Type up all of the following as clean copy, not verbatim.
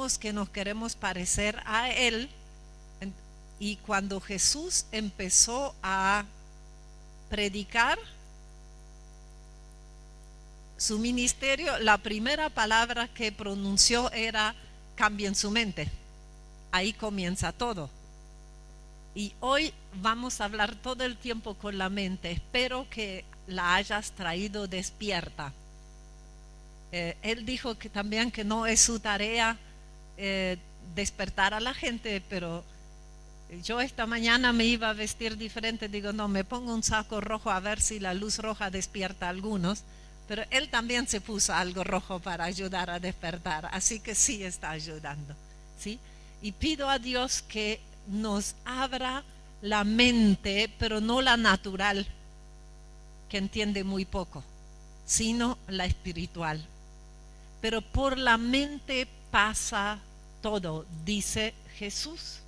decimos que nos queremos parecer a Él, y cuando Jesús empezó a predicar su ministerio, la primera palabra que pronunció era: cambien su mente. Ahí comienza todo. Y hoy vamos a hablar todo el tiempo con la mente. Espero que la hayas traído despierta. Él dijo que también que no es su tarea despertar a la gente, pero yo esta mañana me iba a vestir diferente. Digo, no, me pongo un saco rojo a ver si la luz roja despierta a algunos. Pero él también se puso algo rojo para ayudar a despertar, así que sí está ayudando, ¿sí? Y pido a Dios que nos abra la mente, pero no la natural, que entiende muy poco, sino la espiritual. Pero por la mente pasa todo, dice Jesús.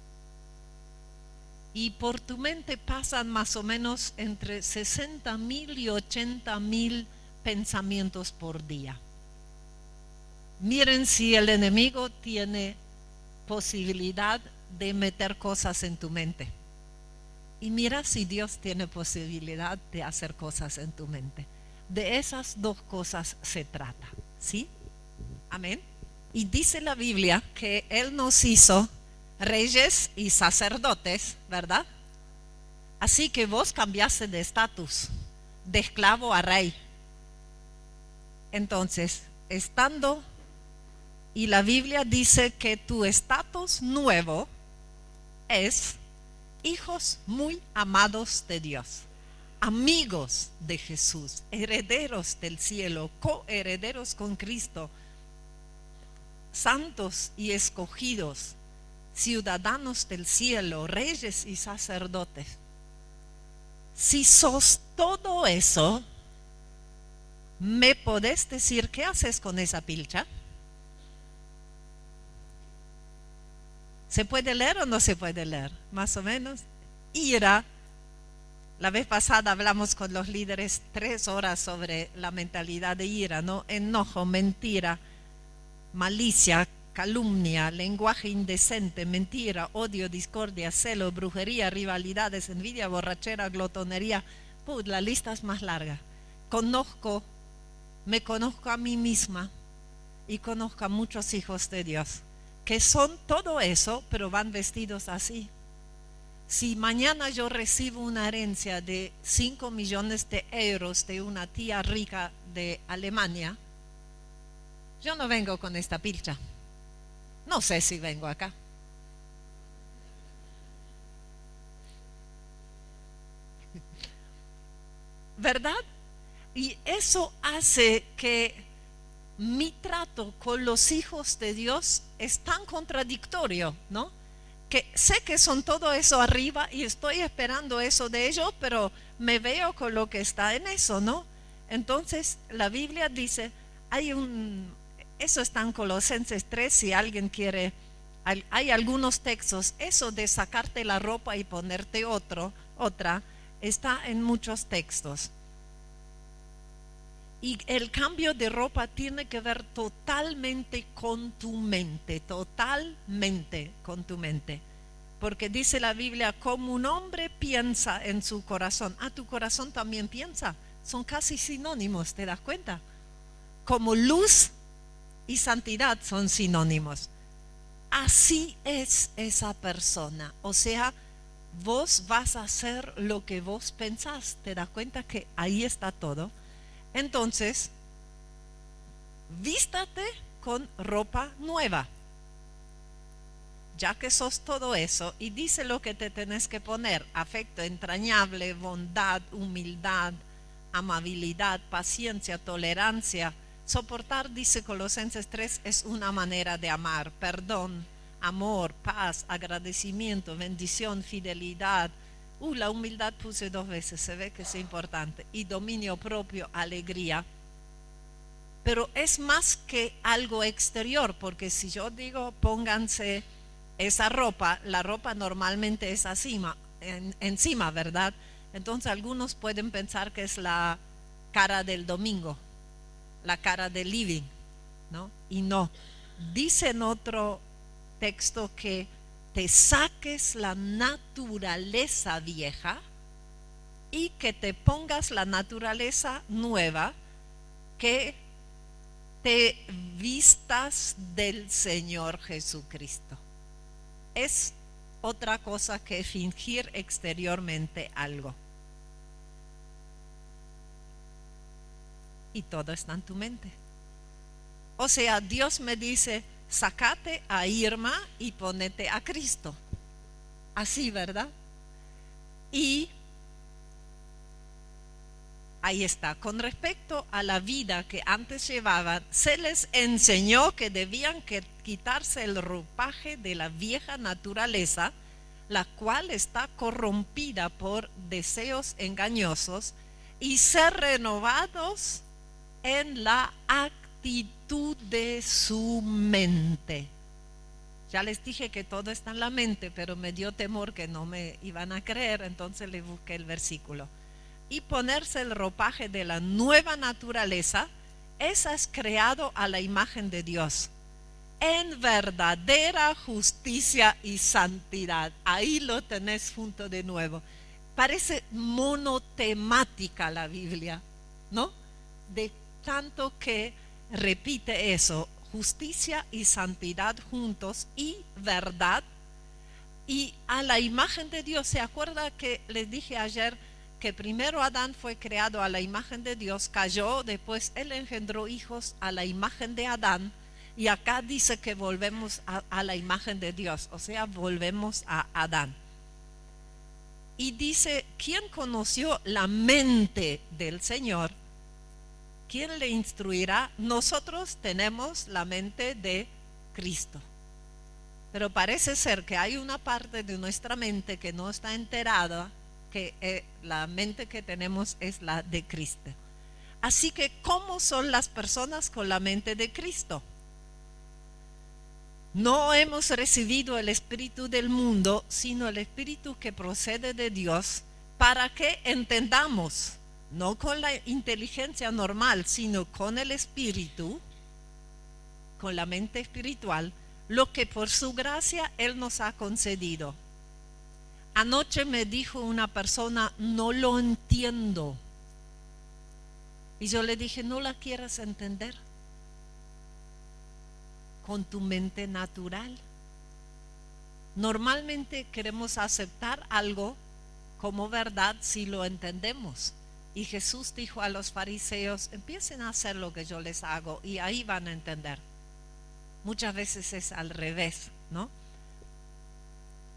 Y por tu mente pasan más o menos entre 60,000 y 80,000 pensamientos por día. Miren si el enemigo tiene posibilidad de meter cosas en tu mente. Y mira si Dios tiene posibilidad de hacer cosas en tu mente. De esas dos cosas se trata, ¿sí? Amén. Y dice la Biblia que Él nos hizo reyes y sacerdotes, ¿verdad? Así que vos cambiaste de estatus, de esclavo a rey. Entonces, estando, y la Biblia dice que tu estatus nuevo es hijos muy amados de Dios, amigos de Jesús, herederos del cielo, coherederos con Cristo, santos y escogidos, ciudadanos del cielo, reyes y sacerdotes. Si sos todo eso, ¿me podés decir qué haces con esa pilcha? ¿Se puede leer o no se puede leer? Más o menos. Ira. La vez pasada hablamos con los líderes 3 horas sobre la mentalidad de ira, ¿no? Enojo, mentira, malicia, calumnia, lenguaje indecente, mentira, odio, discordia, celo, brujería, rivalidades, envidia, borrachera, glotonería. La lista es más larga. Me conozco a mí misma y conozco a muchos hijos de Dios que son todo eso, pero van vestidos así. Si mañana yo recibo una herencia de 5 millones de euros de una tía rica de Alemania, yo no vengo con esta pilcha. No sé si vengo acá. ¿Verdad? Y eso hace que mi trato con los hijos de Dios es tan contradictorio, ¿no? Que sé que son todo eso arriba y estoy esperando eso de ellos, pero me veo con lo que está en eso, ¿no? Entonces la Biblia dice, eso está en Colosenses 3, si alguien quiere, hay algunos textos, eso de sacarte la ropa y ponerte otra, está en muchos textos. Y el cambio de ropa tiene que ver totalmente con tu mente, porque dice la Biblia, como un hombre piensa en su corazón, tu corazón también piensa, son casi sinónimos, ¿te das cuenta? Como luz y santidad son sinónimos. Así es esa persona, o sea, vos vas a hacer lo que vos pensás, ¿te das cuenta que ahí está todo? Entonces, vístate con ropa nueva, ya que sos todo eso, y dice lo que te tenés que poner: afecto entrañable, bondad, humildad, amabilidad, paciencia, tolerancia. Soportar, dice Colosenses 3, es una manera de amar. Perdón, amor, paz, agradecimiento, bendición, fidelidad. La humildad puse 2 veces, se ve que es importante. Y dominio propio, alegría. Pero es más que algo exterior, porque si yo digo pónganse esa ropa, la ropa normalmente es encima, ¿verdad? Entonces algunos pueden pensar que es la cara del domingo, la cara del living, ¿no? Y no. Dice en otro texto que te saques la naturaleza vieja y que te pongas la naturaleza nueva, que te vistas del Señor Jesucristo. Es otra cosa que fingir exteriormente algo. Y todo está en tu mente. O sea, Dios me dice, sácate a Irma y ponete a Cristo. Así, ¿verdad? Y ahí está. Con respecto a la vida que antes llevaban, se les enseñó que debían quitarse el ropaje de la vieja naturaleza, la cual está corrompida por deseos engañosos, y ser renovados en la actitud de su mente. Ya les dije que todo está en la mente, pero me dio temor que no me iban a creer, entonces le busqué el versículo. Y ponerse el ropaje de la nueva naturaleza, esa es creado a la imagen de Dios, en verdadera justicia y santidad. Ahí lo tenés junto de nuevo. Parece monotemática la Biblia, ¿no? De tanto que repite eso, justicia y santidad juntos, y verdad, y a la imagen de Dios. ¿Se acuerda que les dije ayer que primero Adán fue creado a la imagen de Dios, cayó, después él engendró hijos a la imagen de Adán, y acá dice que volvemos a la imagen de Dios, o sea, volvemos a Adán? Y dice, ¿quién conoció la mente del Señor? ¿Quién le instruirá? Nosotros tenemos la mente de Cristo, pero parece ser que hay una parte de nuestra mente que no está enterada, que la mente que tenemos es la de Cristo. Así que, ¿cómo son las personas con la mente de Cristo? No hemos recibido el espíritu del mundo, sino el espíritu que procede de Dios, para que entendamos, no con la inteligencia normal, sino con el espíritu, con la mente espiritual, lo que por su gracia Él nos ha concedido. Anoche me dijo una persona, no lo entiendo. Y yo le dije, no la quieras entender con tu mente natural. Normalmente queremos aceptar algo como verdad si lo entendemos. Y Jesús dijo a los fariseos, empiecen a hacer lo que yo les hago y ahí van a entender. Muchas veces es al revés, ¿no?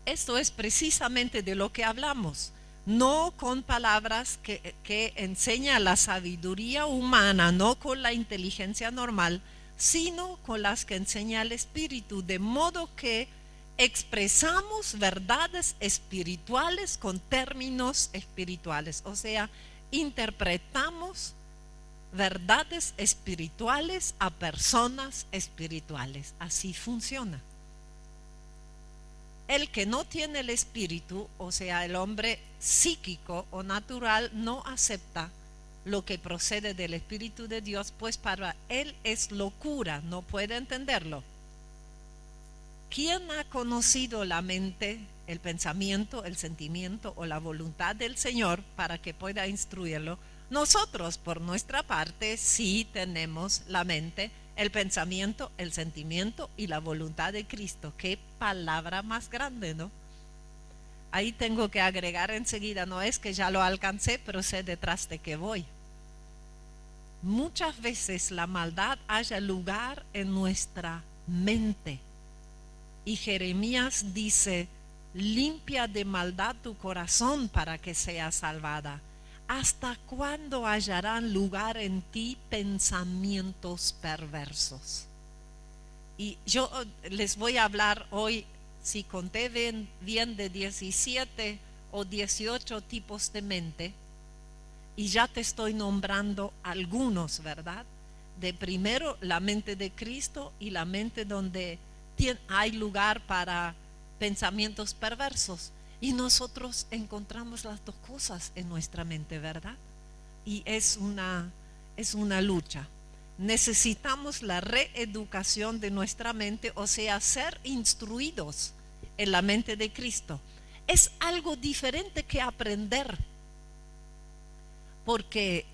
Esto es precisamente de lo que hablamos, no con palabras que enseña la sabiduría humana, no con la inteligencia normal, sino con las que enseña el Espíritu, de modo que expresamos verdades espirituales con términos espirituales, o sea, interpretamos verdades espirituales a personas espirituales. Así funciona. El que no tiene el espíritu, o sea, el hombre psíquico o natural, no acepta lo que procede del Espíritu de Dios, pues para él es locura, no puede entenderlo. ¿Quién ha conocido la mente, el pensamiento, el sentimiento o la voluntad del Señor para que pueda instruirlo? Nosotros, por nuestra parte, sí tenemos la mente, el pensamiento, el sentimiento y la voluntad de Cristo. Qué palabra más grande, ¿no? Ahí tengo que agregar enseguida, no es que ya lo alcancé, pero sé detrás de qué voy. Muchas veces la maldad halla lugar en nuestra mente. Y Jeremías dice, limpia de maldad tu corazón para que seas salvada. ¿Hasta cuándo hallarán lugar en ti pensamientos perversos? Y yo les voy a hablar hoy, si conté bien de 17 o 18 tipos de mente, y ya te estoy nombrando algunos, ¿verdad? De primero la mente de Cristo y la mente donde hay lugar para pensamientos perversos. Y nosotros encontramos las dos cosas en nuestra mente, ¿verdad? Y es una lucha. necesitamos la reeducación de nuestra mente, o sea, ser instruidos en la mente de Cristo. Es algo diferente que aprender, porque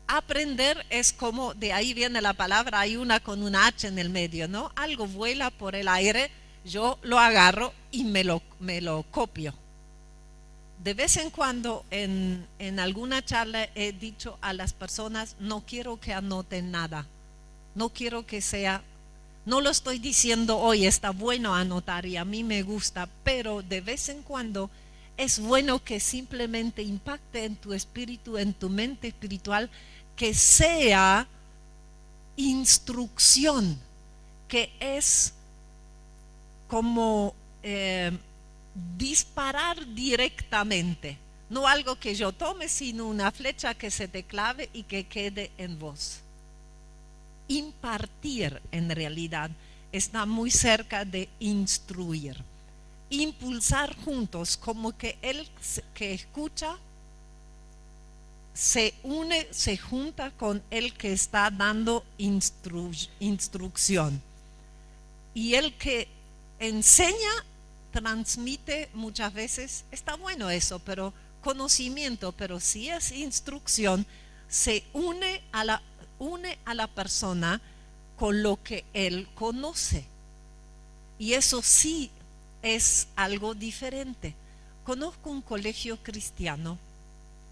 aprender es como, de ahí viene la palabra, hay una con una H en el medio, ¿no? Algo vuela por el aire, yo lo agarro y me lo copio. De vez en cuando en alguna charla he dicho a las personas, no quiero que anoten nada, no quiero que sea, no lo estoy diciendo hoy, está bueno anotar y a mí me gusta, pero de vez en cuando es bueno que simplemente impacte en tu espíritu, en tu mente espiritual, que sea instrucción, que es como disparar directamente, no algo que yo tome, sino una flecha que se te clave y que quede en vos. Impartir, en realidad, está muy cerca de instruir. Impulsar juntos, como que el que escucha se une, se junta con el que está dando instrucción. Y el que enseña, transmite muchas veces, está bueno eso, pero conocimiento, pero si es instrucción, se une a la persona con lo que él conoce. Y eso sí es algo diferente. Conozco un colegio cristiano,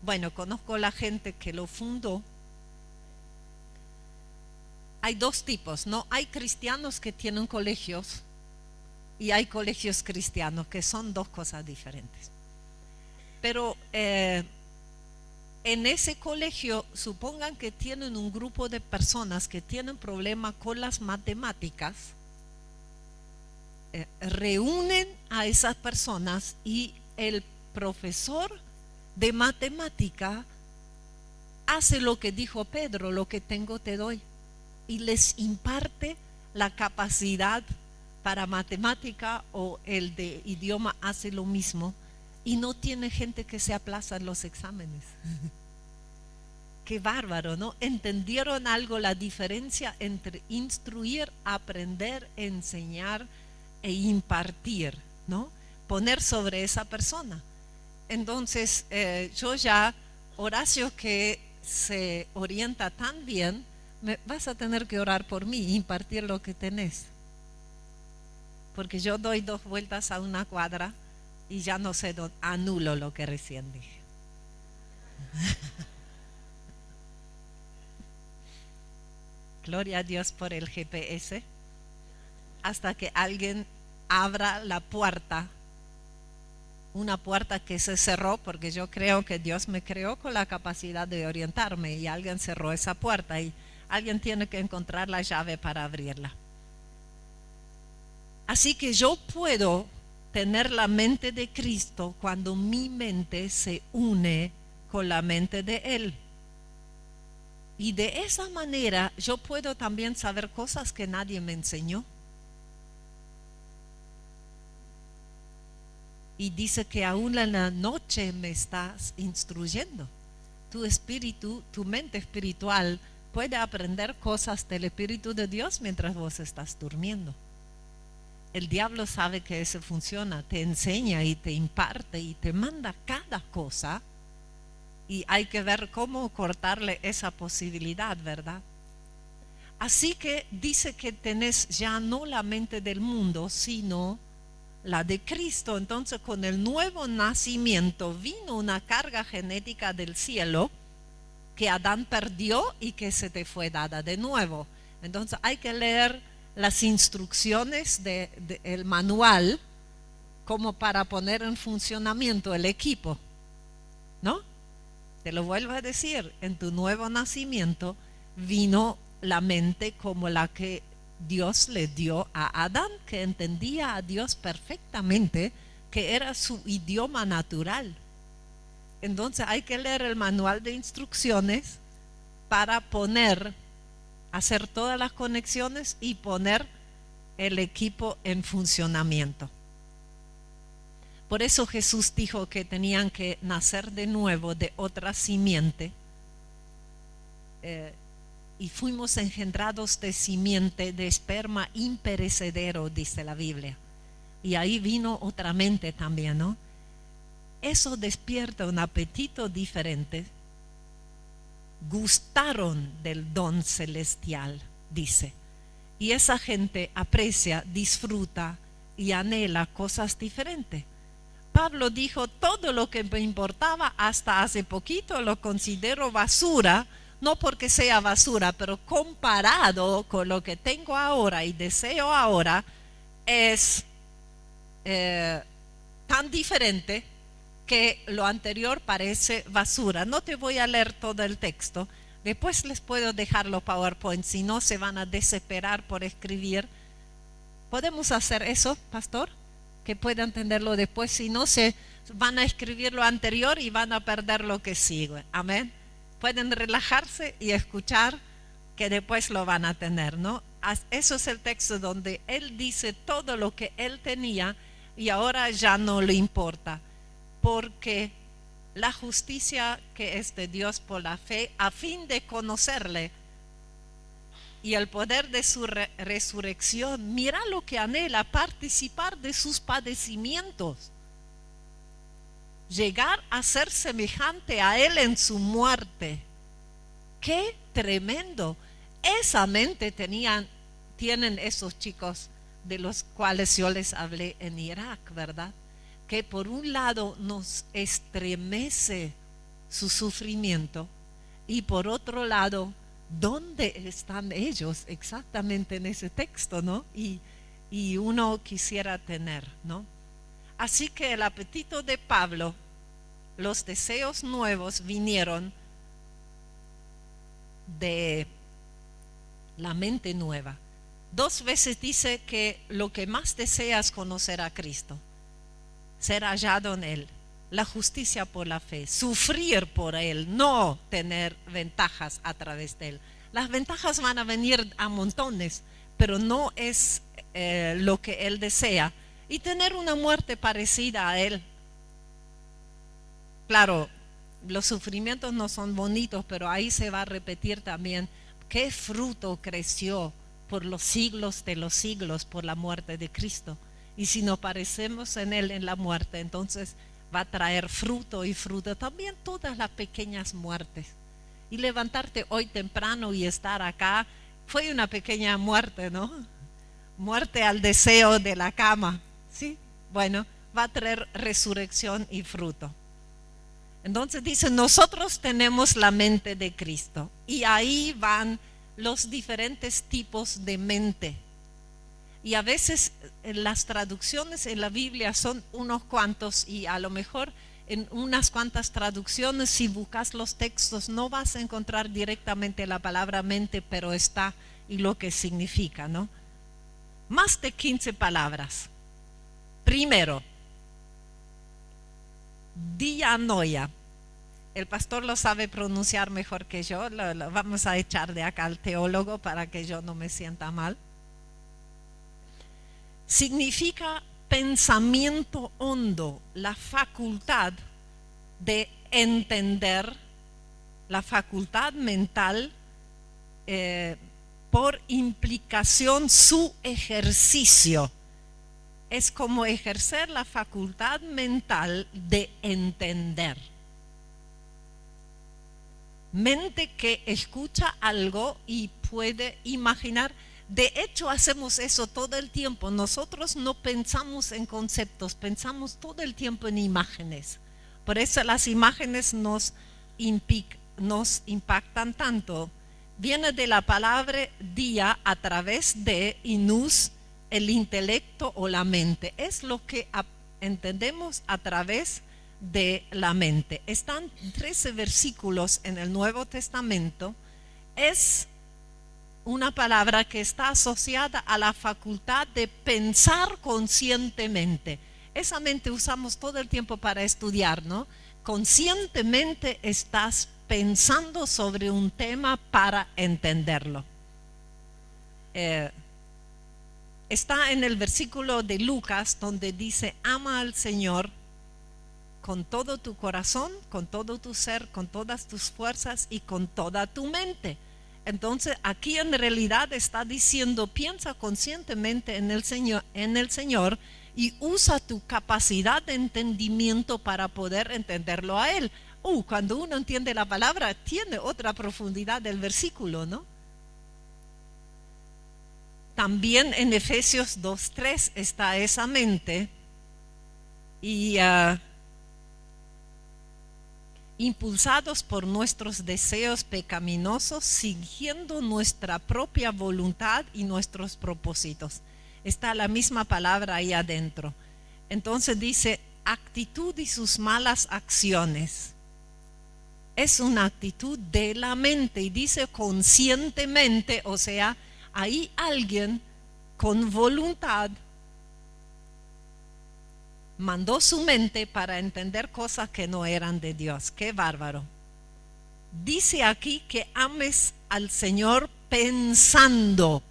bueno, conozco la gente que lo fundó. Hay dos tipos, ¿no? Hay cristianos que tienen colegios y hay colegios cristianos, que son dos cosas diferentes. Pero en ese colegio, supongan que tienen un grupo de personas que tienen problemas con las matemáticas, reúnen a esas personas y el profesor de matemática hace lo que dijo Pedro, lo que tengo te doy, y les imparte la capacidad para matemática, o el de idioma hace lo mismo, y no tiene gente que se aplaza en los exámenes. Qué bárbaro, ¿no? Entendieron algo, la diferencia entre instruir, aprender, enseñar e impartir, ¿no? Poner sobre esa persona. Entonces, yo ya, Horacio, que se orienta tan bien, vas a tener que orar por mí, impartir lo que tenés. Porque yo doy 2 vueltas a una cuadra y ya no sé, anulo lo que recién dije. Gloria a Dios por el GPS. Hasta que alguien abra la puerta, una puerta que se cerró, porque yo creo que Dios me creó con la capacidad de orientarme, y alguien cerró esa puerta y alguien tiene que encontrar la llave para abrirla. Así que yo puedo tener la mente de Cristo cuando mi mente se une con la mente de Él. Y de esa manera yo puedo también saber cosas que nadie me enseñó. Y dice que aún en la noche me estás instruyendo. Tu espíritu, tu mente espiritual puede aprender cosas del Espíritu de Dios mientras vos estás durmiendo. El diablo sabe que eso funciona, te enseña y te imparte y te manda cada cosa, y hay que ver cómo cortarle esa posibilidad, ¿verdad? Así que dice que tenés ya no la mente del mundo, sino la de Cristo. Entonces, con el nuevo nacimiento vino una carga genética del cielo que Adán perdió y que se te fue dada de nuevo. Entonces hay que leer las instrucciones del manual como para poner en funcionamiento el equipo, ¿no? Te lo vuelvo a decir, en tu nuevo nacimiento vino la mente como la que Dios le dio a Adán, que entendía a Dios perfectamente, que era su idioma natural. Entonces hay que leer el manual de instrucciones para hacer todas las conexiones y poner el equipo en funcionamiento. Por eso Jesús dijo que tenían que nacer de nuevo de otra simiente. y fuimos engendrados de simiente, de esperma imperecedero, dice la Biblia. Y ahí vino otra mente también, ¿no? Eso despierta un apetito diferente. Gustaron del don celestial, dice. Y esa gente aprecia, disfruta y anhela cosas diferentes. Pablo dijo, todo lo que me importaba hasta hace poquito lo considero basura, no porque sea basura, pero comparado con lo que tengo ahora y deseo ahora, es tan diferente que lo anterior parece basura. No te voy a leer todo el texto, después les puedo dejar los PowerPoint, si no se van a desesperar por escribir. ¿Podemos hacer eso, pastor? Que puedan entenderlo después, si no se van a escribir lo anterior y van a perder lo que sigue. Amén. Pueden relajarse y escuchar, que después lo van a tener, ¿no? Eso es el texto donde él dice todo lo que él tenía y ahora ya no le importa, porque la justicia que es de Dios por la fe, a fin de conocerle y el poder de su resurrección, mira lo que anhela, participar de sus padecimientos, llegar a ser semejante a él en su muerte. ¡Qué tremendo! Esa mente tienen esos chicos de los cuales yo les hablé en Irak, ¿verdad? Que por un lado nos estremece su sufrimiento y por otro lado, ¿dónde están ellos exactamente en ese texto, no? Y uno quisiera tener, ¿no? Así que el apetito de Pablo, los deseos nuevos vinieron de la mente nueva. 2 veces dice que lo que más desea es conocer a Cristo, ser hallado en Él, la justicia por la fe, sufrir por Él, no tener ventajas a través de Él. Las ventajas van a venir a montones, pero no es lo que Él desea. Y tener una muerte parecida a Él. Claro, los sufrimientos no son bonitos, pero ahí se va a repetir también qué fruto creció por los siglos de los siglos por la muerte de Cristo. Y si nos parecemos en Él en la muerte, entonces va a traer fruto y fruto. También todas las pequeñas muertes. Y levantarte hoy temprano y estar acá fue una pequeña muerte, ¿no? Muerte al deseo de la cama. Sí, bueno, va a traer resurrección y fruto. Entonces dice, nosotros tenemos la mente de Cristo. Y ahí van los diferentes tipos de mente. Y a veces las traducciones en la Biblia son unos cuantos y a lo mejor en unas cuantas traducciones, si buscas los textos, no vas a encontrar directamente la palabra mente, pero está y lo que significa, ¿no? Más de 15 palabras. Primero, dianoia. El pastor lo sabe pronunciar mejor que yo. Lo vamos a echar de acá al teólogo para que yo no me sienta mal. Significa pensamiento hondo, la facultad de entender, la facultad mental, por implicación su ejercicio. Es como ejercer la facultad mental de entender. Mente que escucha algo y puede imaginar. De hecho, hacemos eso todo el tiempo. Nosotros no pensamos en conceptos, pensamos todo el tiempo en imágenes. Por eso las imágenes nos impactan tanto. Viene de la palabra dia, a través de, y nous, el intelecto o la mente. Es lo que entendemos a través de la mente. Están 13 versículos en el Nuevo Testamento. Es una palabra que está asociada a la facultad de pensar conscientemente. Esa mente usamos todo el tiempo para estudiar, ¿no? Conscientemente estás pensando sobre un tema para entenderlo. Está en el versículo de Lucas donde dice, ama al Señor con todo tu corazón, con todo tu ser, con todas tus fuerzas y con toda tu mente. Entonces aquí en realidad está diciendo, piensa conscientemente en el Señor y usa tu capacidad de entendimiento para poder entenderlo a Él. Cuando uno entiende la palabra, tiene otra profundidad del versículo, ¿no? También en Efesios 2:3 está esa mente y impulsados por nuestros deseos pecaminosos, siguiendo nuestra propia voluntad y nuestros propósitos. Está la misma palabra ahí adentro. Entonces dice, actitud y sus malas acciones. Es una actitud de la mente y dice conscientemente, o sea, ahí alguien con voluntad mandó su mente para entender cosas que no eran de Dios. ¡Qué bárbaro! Dice aquí que ames al Señor pensando.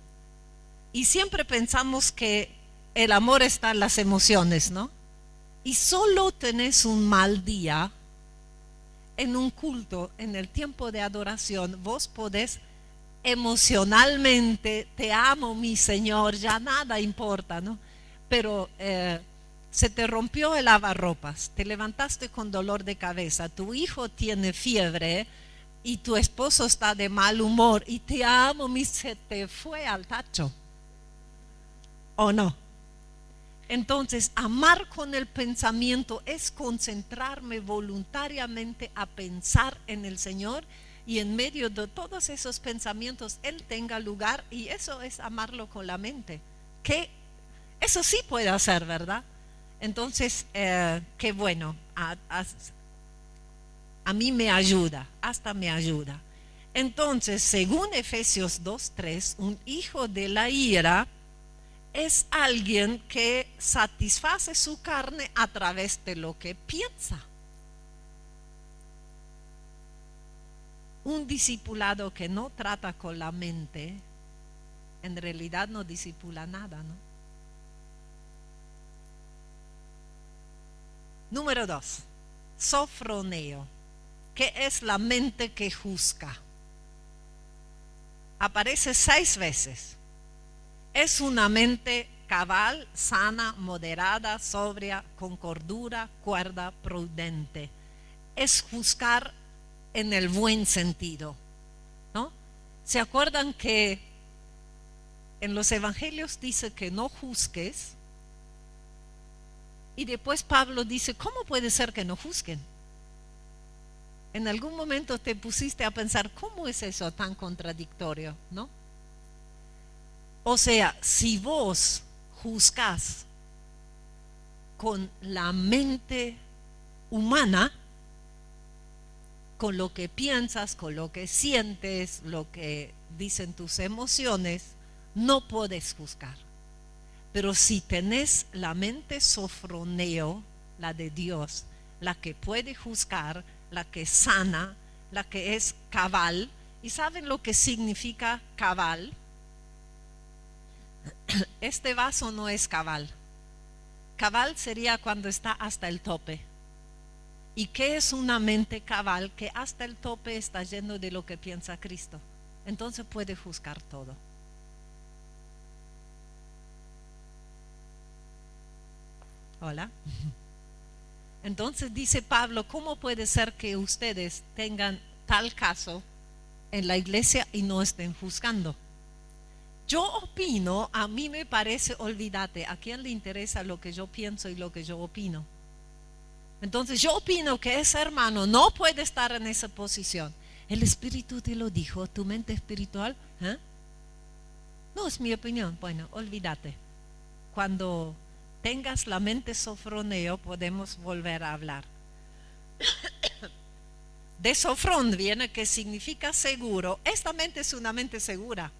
Y siempre pensamos que el amor está en las emociones, ¿no? Y solo tenés un mal día en un culto, en el tiempo de adoración, vos podés emocionalmente, te amo mi Señor, ya nada importa, ¿no? Pero se te rompió el lavarropas, te levantaste con dolor de cabeza, tu hijo tiene fiebre y tu esposo está de mal humor y te amo, se te fue al tacho, ¿o no? Entonces, amar con el pensamiento es concentrarme voluntariamente a pensar en el Señor y en medio de todos esos pensamientos Él tenga lugar, y eso es amarlo con la mente, que eso sí puede hacer, ¿verdad? Entonces, qué bueno, a mí me ayuda, hasta me ayuda. Entonces, según Efesios 2:3, un hijo de la ira es alguien que satisface su carne a través de lo que piensa. Un discipulado que no trata con la mente, en realidad no discipula nada, ¿no? Número 2, sofroneo, que es la mente que juzga. Aparece 6 veces. Es una mente cabal, sana, moderada, sobria, con cordura, cuerda, prudente. Es juzgar en el buen sentido, ¿no? ¿Se acuerdan que en los evangelios dice que no juzgues? Y después Pablo dice, ¿cómo puede ser que no juzguen? En algún momento te pusiste a pensar, ¿cómo es eso tan contradictorio, no? O sea, si vos juzgás con la mente humana, con lo que piensas, con lo que sientes, lo que dicen tus emociones, no podés juzgar. Pero si tenés la mente sofroneo, la de Dios, la que puede juzgar, la que sana, la que es cabal, ¿y saben lo que significa cabal? Este vaso no es cabal. Cabal sería cuando está hasta el tope. ¿Y qué es una mente cabal? Que hasta el tope está lleno de lo que piensa Cristo. Entonces puede juzgar todo. Hola. Entonces dice Pablo, ¿cómo puede ser que ustedes tengan tal caso en la iglesia y no estén juzgando? Yo opino, a mí me parece, olvídate, ¿a quién le interesa lo que yo pienso y lo que yo opino? Entonces yo opino que ese hermano no puede estar en esa posición. El Espíritu te lo dijo, tu mente espiritual, ¿eh? No, es mi opinión. Bueno, olvídate. Cuando tengas la mente sofroneo, podemos volver a hablar. De sofrón viene que significa seguro. Esta mente es una mente segura.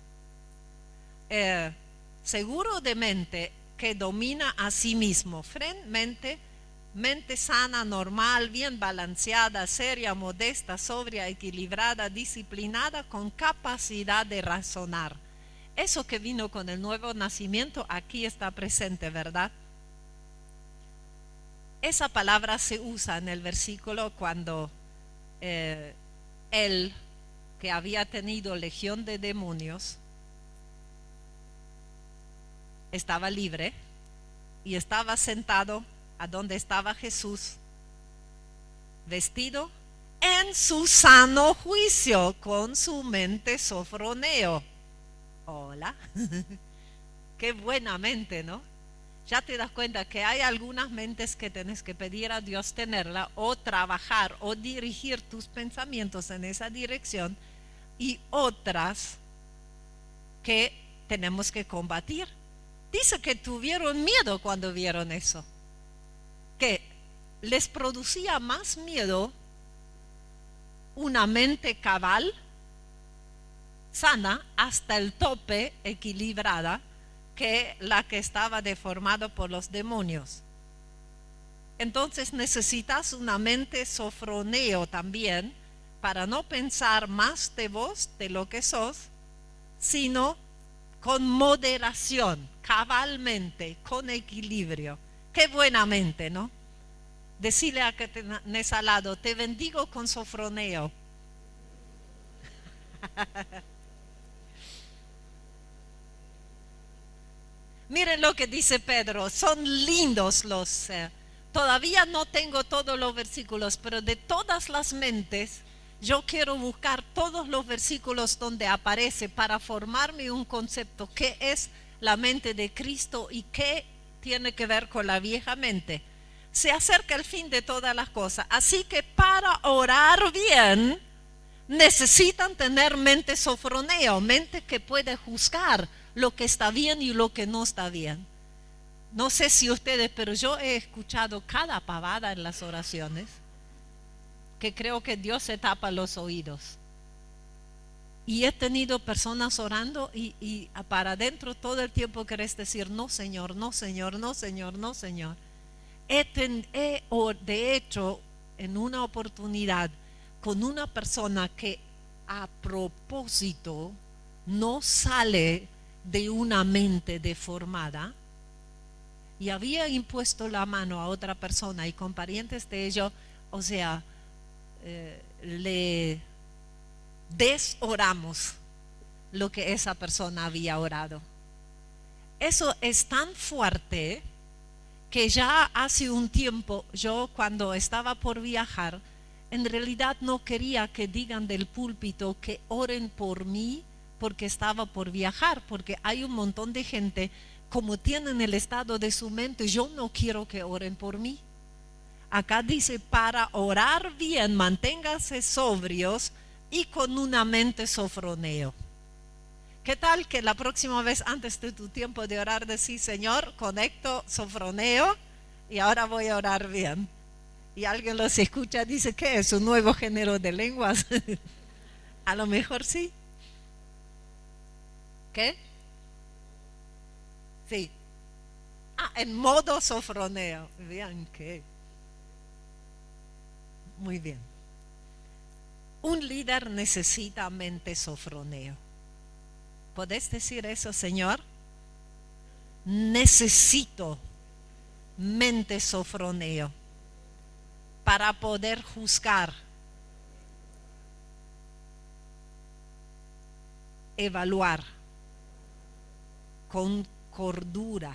Seguro de mente que domina a sí mismo. Mente sana, normal, bien balanceada, seria, modesta, sobria, equilibrada, disciplinada, con capacidad de razonar. Eso que vino con el nuevo nacimiento aquí está presente, ¿verdad? Esa palabra se usa en el versículo cuando él que había tenido legión de demonios, estaba libre y estaba sentado a donde estaba Jesús, vestido en su sano juicio, con su mente sofroneo. Hola, qué buena mente, ¿no? Ya te das cuenta que hay algunas mentes que tienes que pedir a Dios tenerla, o trabajar o dirigir tus pensamientos en esa dirección, y otras que tenemos que combatir. Dice que tuvieron miedo cuando vieron eso, que les producía más miedo una mente cabal, sana, hasta el tope, equilibrada, que la que estaba deformada por los demonios. Entonces necesitas una mente sofroneo también, para no pensar más de vos, de lo que sos, sino con moderación, cabalmente, con equilibrio. Qué buena mente, ¿no? Decirle a que tenés al lado, te bendigo con sofroneo. Miren lo que dice Pedro, son lindos los... todavía no tengo todos los versículos, pero de todas las mentes, yo quiero buscar todos los versículos donde aparece para formarme un concepto, qué es la mente de Cristo y qué tiene que ver con la vieja mente. Se acerca el fin de todas las cosas, así que para orar bien, necesitan tener mente sofroneo, mente que puede juzgar lo que está bien y lo que no está bien. No sé si ustedes, pero yo he escuchado cada pavada en las oraciones, que creo que Dios se tapa los oídos. Y he tenido personas orando y para adentro todo el tiempo querés decir, no Señor, no Señor, no Señor, no Señor. De hecho, en una oportunidad, con una persona que a propósito no sale de una mente deformada, y había impuesto la mano a otra persona y con parientes de ellos, o sea, le desoramos lo que esa persona había orado. Eso es tan fuerte que ya hace un tiempo, yo cuando estaba por viajar, en realidad no quería que digan del púlpito que oren por mí porque estaba por viajar, porque hay un montón de gente, como tienen el estado de su mente, yo no quiero que oren por mí. Acá dice, para orar bien, manténganse sobrios y con una mente sofroneo. ¿Qué tal que la próxima vez antes de tu tiempo de orar decís, Señor, conecto sofroneo y ahora voy a orar bien? Y alguien los escucha y dice, ¿qué es? ¿Un nuevo género de lenguas? A lo mejor sí. ¿Qué? Sí. En modo sofroneo. Vean qué. Muy bien. Un líder necesita mente sofroneo. ¿Podés decir eso, Señor? Necesito mente sofroneo para poder juzgar, evaluar con cordura,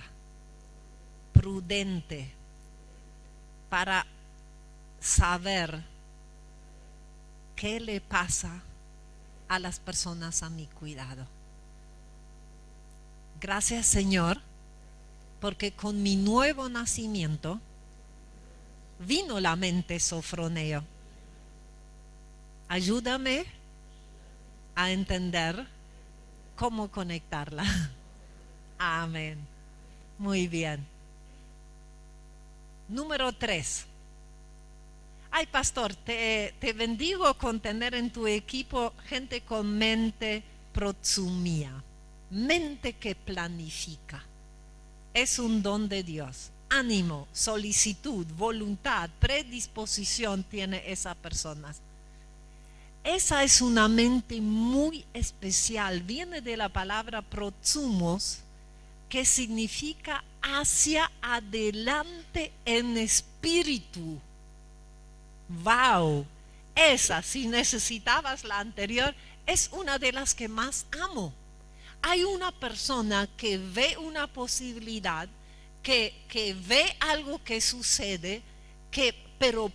prudente, para saber qué le pasa a las personas a mi cuidado. Gracias, Señor, porque con mi nuevo nacimiento vino la mente sofroneo. Ayúdame a entender cómo conectarla. Amén. Muy bien. Número 3. Ay, pastor, te bendigo con tener en tu equipo gente con mente protsumía, mente que planifica. Es un don de Dios. Ánimo, solicitud, voluntad, predisposición tiene esa persona. Esa es una mente muy especial. Viene de la palabra protsumos, que significa hacia adelante en espíritu. ¡Wow! Esa, si necesitabas la anterior, es una de las que más amo. Hay una persona que ve una posibilidad, que ve algo que sucede, pero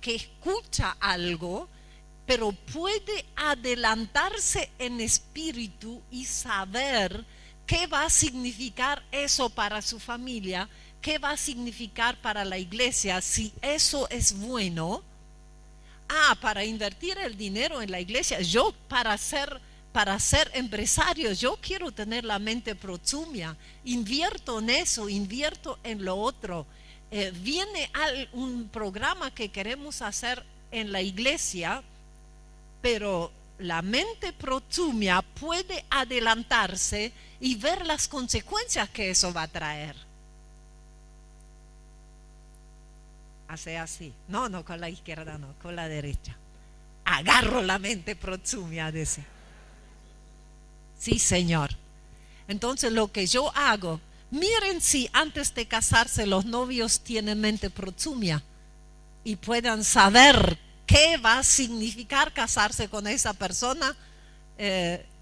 que escucha algo, pero puede adelantarse en espíritu y saber qué va a significar eso para su familia, qué va a significar para la iglesia, si eso es bueno. Para invertir el dinero en la iglesia, yo para ser empresario, yo quiero tener la mente protsumia, invierto en eso, invierto en lo otro. Viene un programa que queremos hacer en la iglesia, pero la mente protsumia puede adelantarse y ver las consecuencias que eso va a traer. Hace así, no con la izquierda, no, con la derecha. Agarro la mente protsumia, dice. Sí, Señor. Entonces lo que yo hago, miren si antes de casarse los novios tienen mente protsumia y puedan saber qué va a significar casarse con esa persona,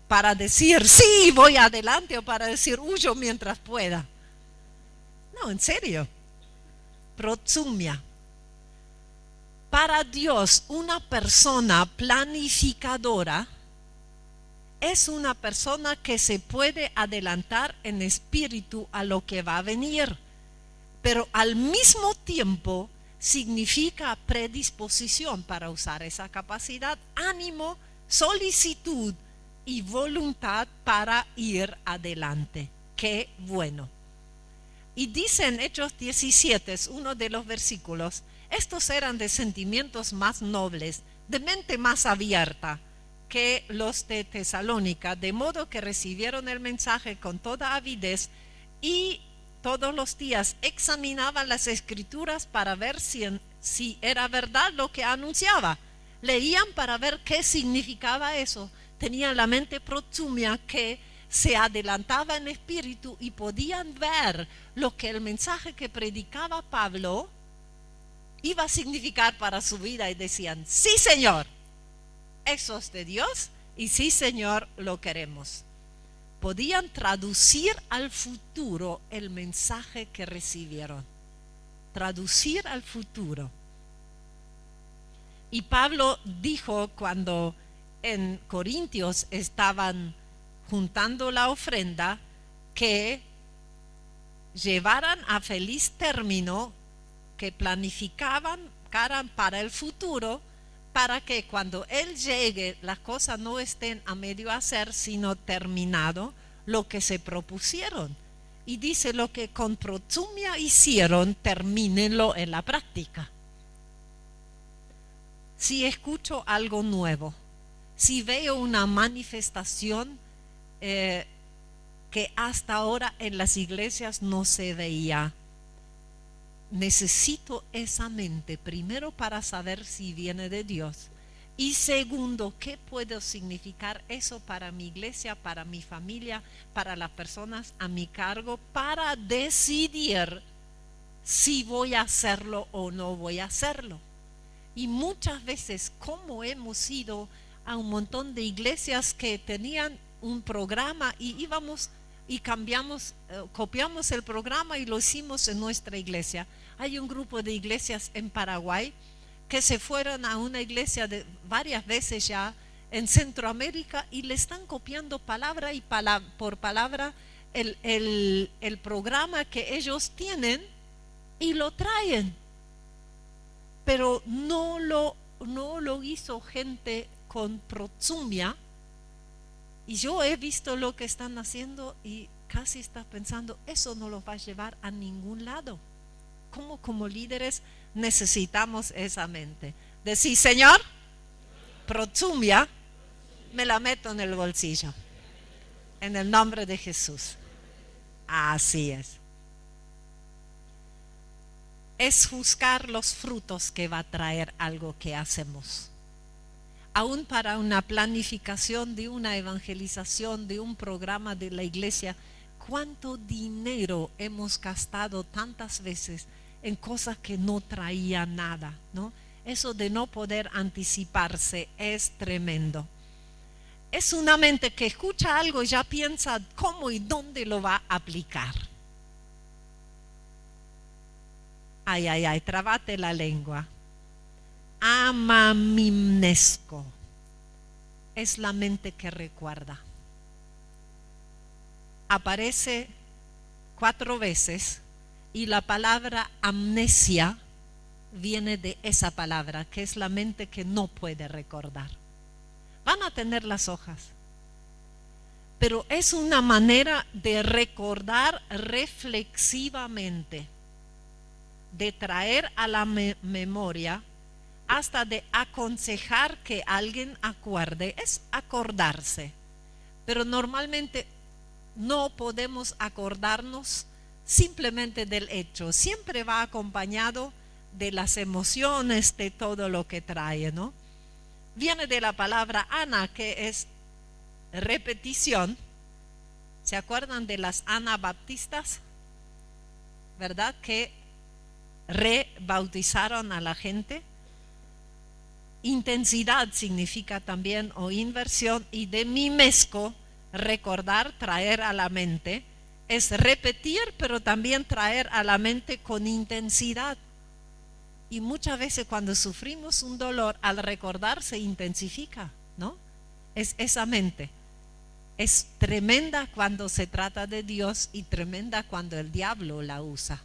para decir sí, voy adelante, o para decir huyo mientras pueda. No, en serio. Protsumia. Para Dios, una persona planificadora es una persona que se puede adelantar en espíritu a lo que va a venir, pero al mismo tiempo significa predisposición para usar esa capacidad, ánimo, solicitud y voluntad para ir adelante. Qué bueno. Y dice en Hechos 17, es uno de los versículos, estos eran de sentimientos más nobles, de mente más abierta que los de Tesalónica, de modo que recibieron el mensaje con toda avidez y todos los días examinaban las escrituras para ver si era verdad lo que anunciaba. Leían para ver qué significaba eso. Tenían la mente protsumia que se adelantaba en espíritu y podían ver lo que el mensaje que predicaba Pablo iba a significar para su vida y decían, sí, Señor, eso es de Dios y sí, Señor, lo queremos. Podían traducir al futuro el mensaje que recibieron. Traducir al futuro. Y Pablo dijo cuando en Corintios estaban juntando la ofrenda, que llevaran a feliz término, que planificaban para el futuro, para que cuando Él llegue las cosas no estén a medio hacer, sino terminado lo que se propusieron. Y dice, lo que con protsumia hicieron, termínenlo en la práctica. Si escucho algo nuevo, si veo una manifestación que hasta ahora en las iglesias no se veía, necesito esa mente, primero para saber si viene de Dios, y segundo, ¿qué puede significar eso para mi iglesia, para mi familia, para las personas a mi cargo, para decidir si voy a hacerlo o no voy a hacerlo? Y muchas veces, como hemos ido a un montón de iglesias que tenían un programa y íbamos y copiamos el programa y lo hicimos en nuestra iglesia. Hay un grupo de iglesias en Paraguay que se fueron a una iglesia varias veces ya en Centroamérica y le están copiando palabra y por palabra el programa que ellos tienen y lo traen. Pero no lo hizo gente con protsumia. Y yo he visto lo que están haciendo y casi estás pensando, eso no los va a llevar a ningún lado. Como líderes necesitamos esa mente. Decir, Señor, protsumia, me la meto en el bolsillo. En el nombre de Jesús. Así es. Es juzgar los frutos que va a traer algo que hacemos. Aún para una planificación de una evangelización, de un programa de la iglesia, ¿cuánto dinero hemos gastado tantas veces en cosas que no traían nada, ¿no? Eso de no poder anticiparse es tremendo. Es una mente que escucha algo y ya piensa cómo y dónde lo va a aplicar. Ay, trabate la lengua. Amamimnesco. Es la mente que recuerda. Aparece 4 veces y la palabra amnesia viene de esa palabra, que es la mente que no puede recordar. Van a tener las hojas, pero es una manera de recordar reflexivamente, de traer a la memoria, hasta de aconsejar que alguien acuerde, es acordarse. Pero normalmente no podemos acordarnos simplemente del hecho, siempre va acompañado de las emociones, de todo lo que trae, ¿no? Viene de la palabra ana, que es repetición. ¿Se acuerdan de las anabaptistas? ¿Verdad? Que rebautizaron a la gente. Intensidad significa también, o inversión, y de mimesco, recordar, traer a la mente, es repetir, pero también traer a la mente con intensidad. Y muchas veces cuando sufrimos un dolor, al recordar se intensifica, ¿no? Es esa mente. Es tremenda cuando se trata de Dios y tremenda cuando el diablo la usa.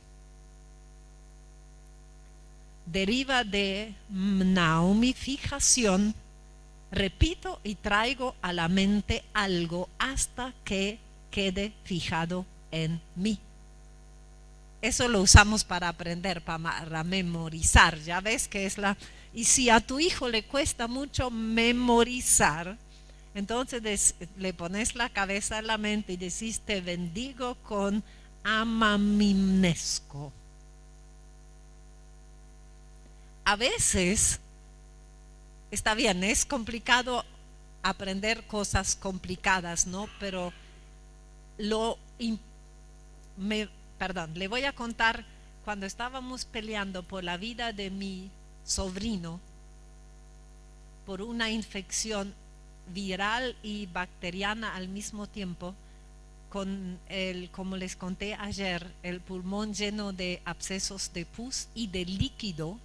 Deriva de naumificación. Repito y traigo a la mente algo hasta que quede fijado en mí. Eso lo usamos para aprender, para memorizar. Ya ves que es la... Y si a tu hijo le cuesta mucho memorizar, entonces le pones la cabeza en la mente y decís: te bendigo con amamimnesco. A veces, está bien, es complicado aprender cosas complicadas, ¿no? Pero le voy a contar, cuando estábamos peleando por la vida de mi sobrino, por una infección viral y bacteriana al mismo tiempo, con como les conté ayer, el pulmón lleno de abscesos de pus y de líquido.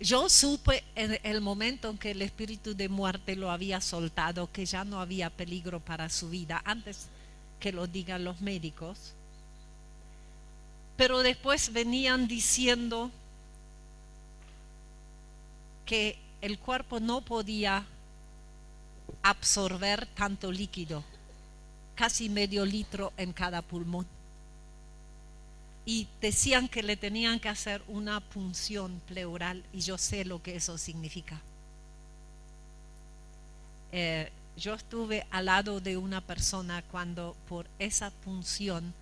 Yo supe en el momento en que el espíritu de muerte lo había soltado, que ya no había peligro para su vida, antes que lo digan los médicos. Pero después venían diciendo que el cuerpo no podía absorber tanto líquido, casi medio litro en cada pulmón. Y decían que le tenían que hacer una punción pleural, y yo sé lo que eso significa. Yo estuve al lado de una persona cuando por esa punción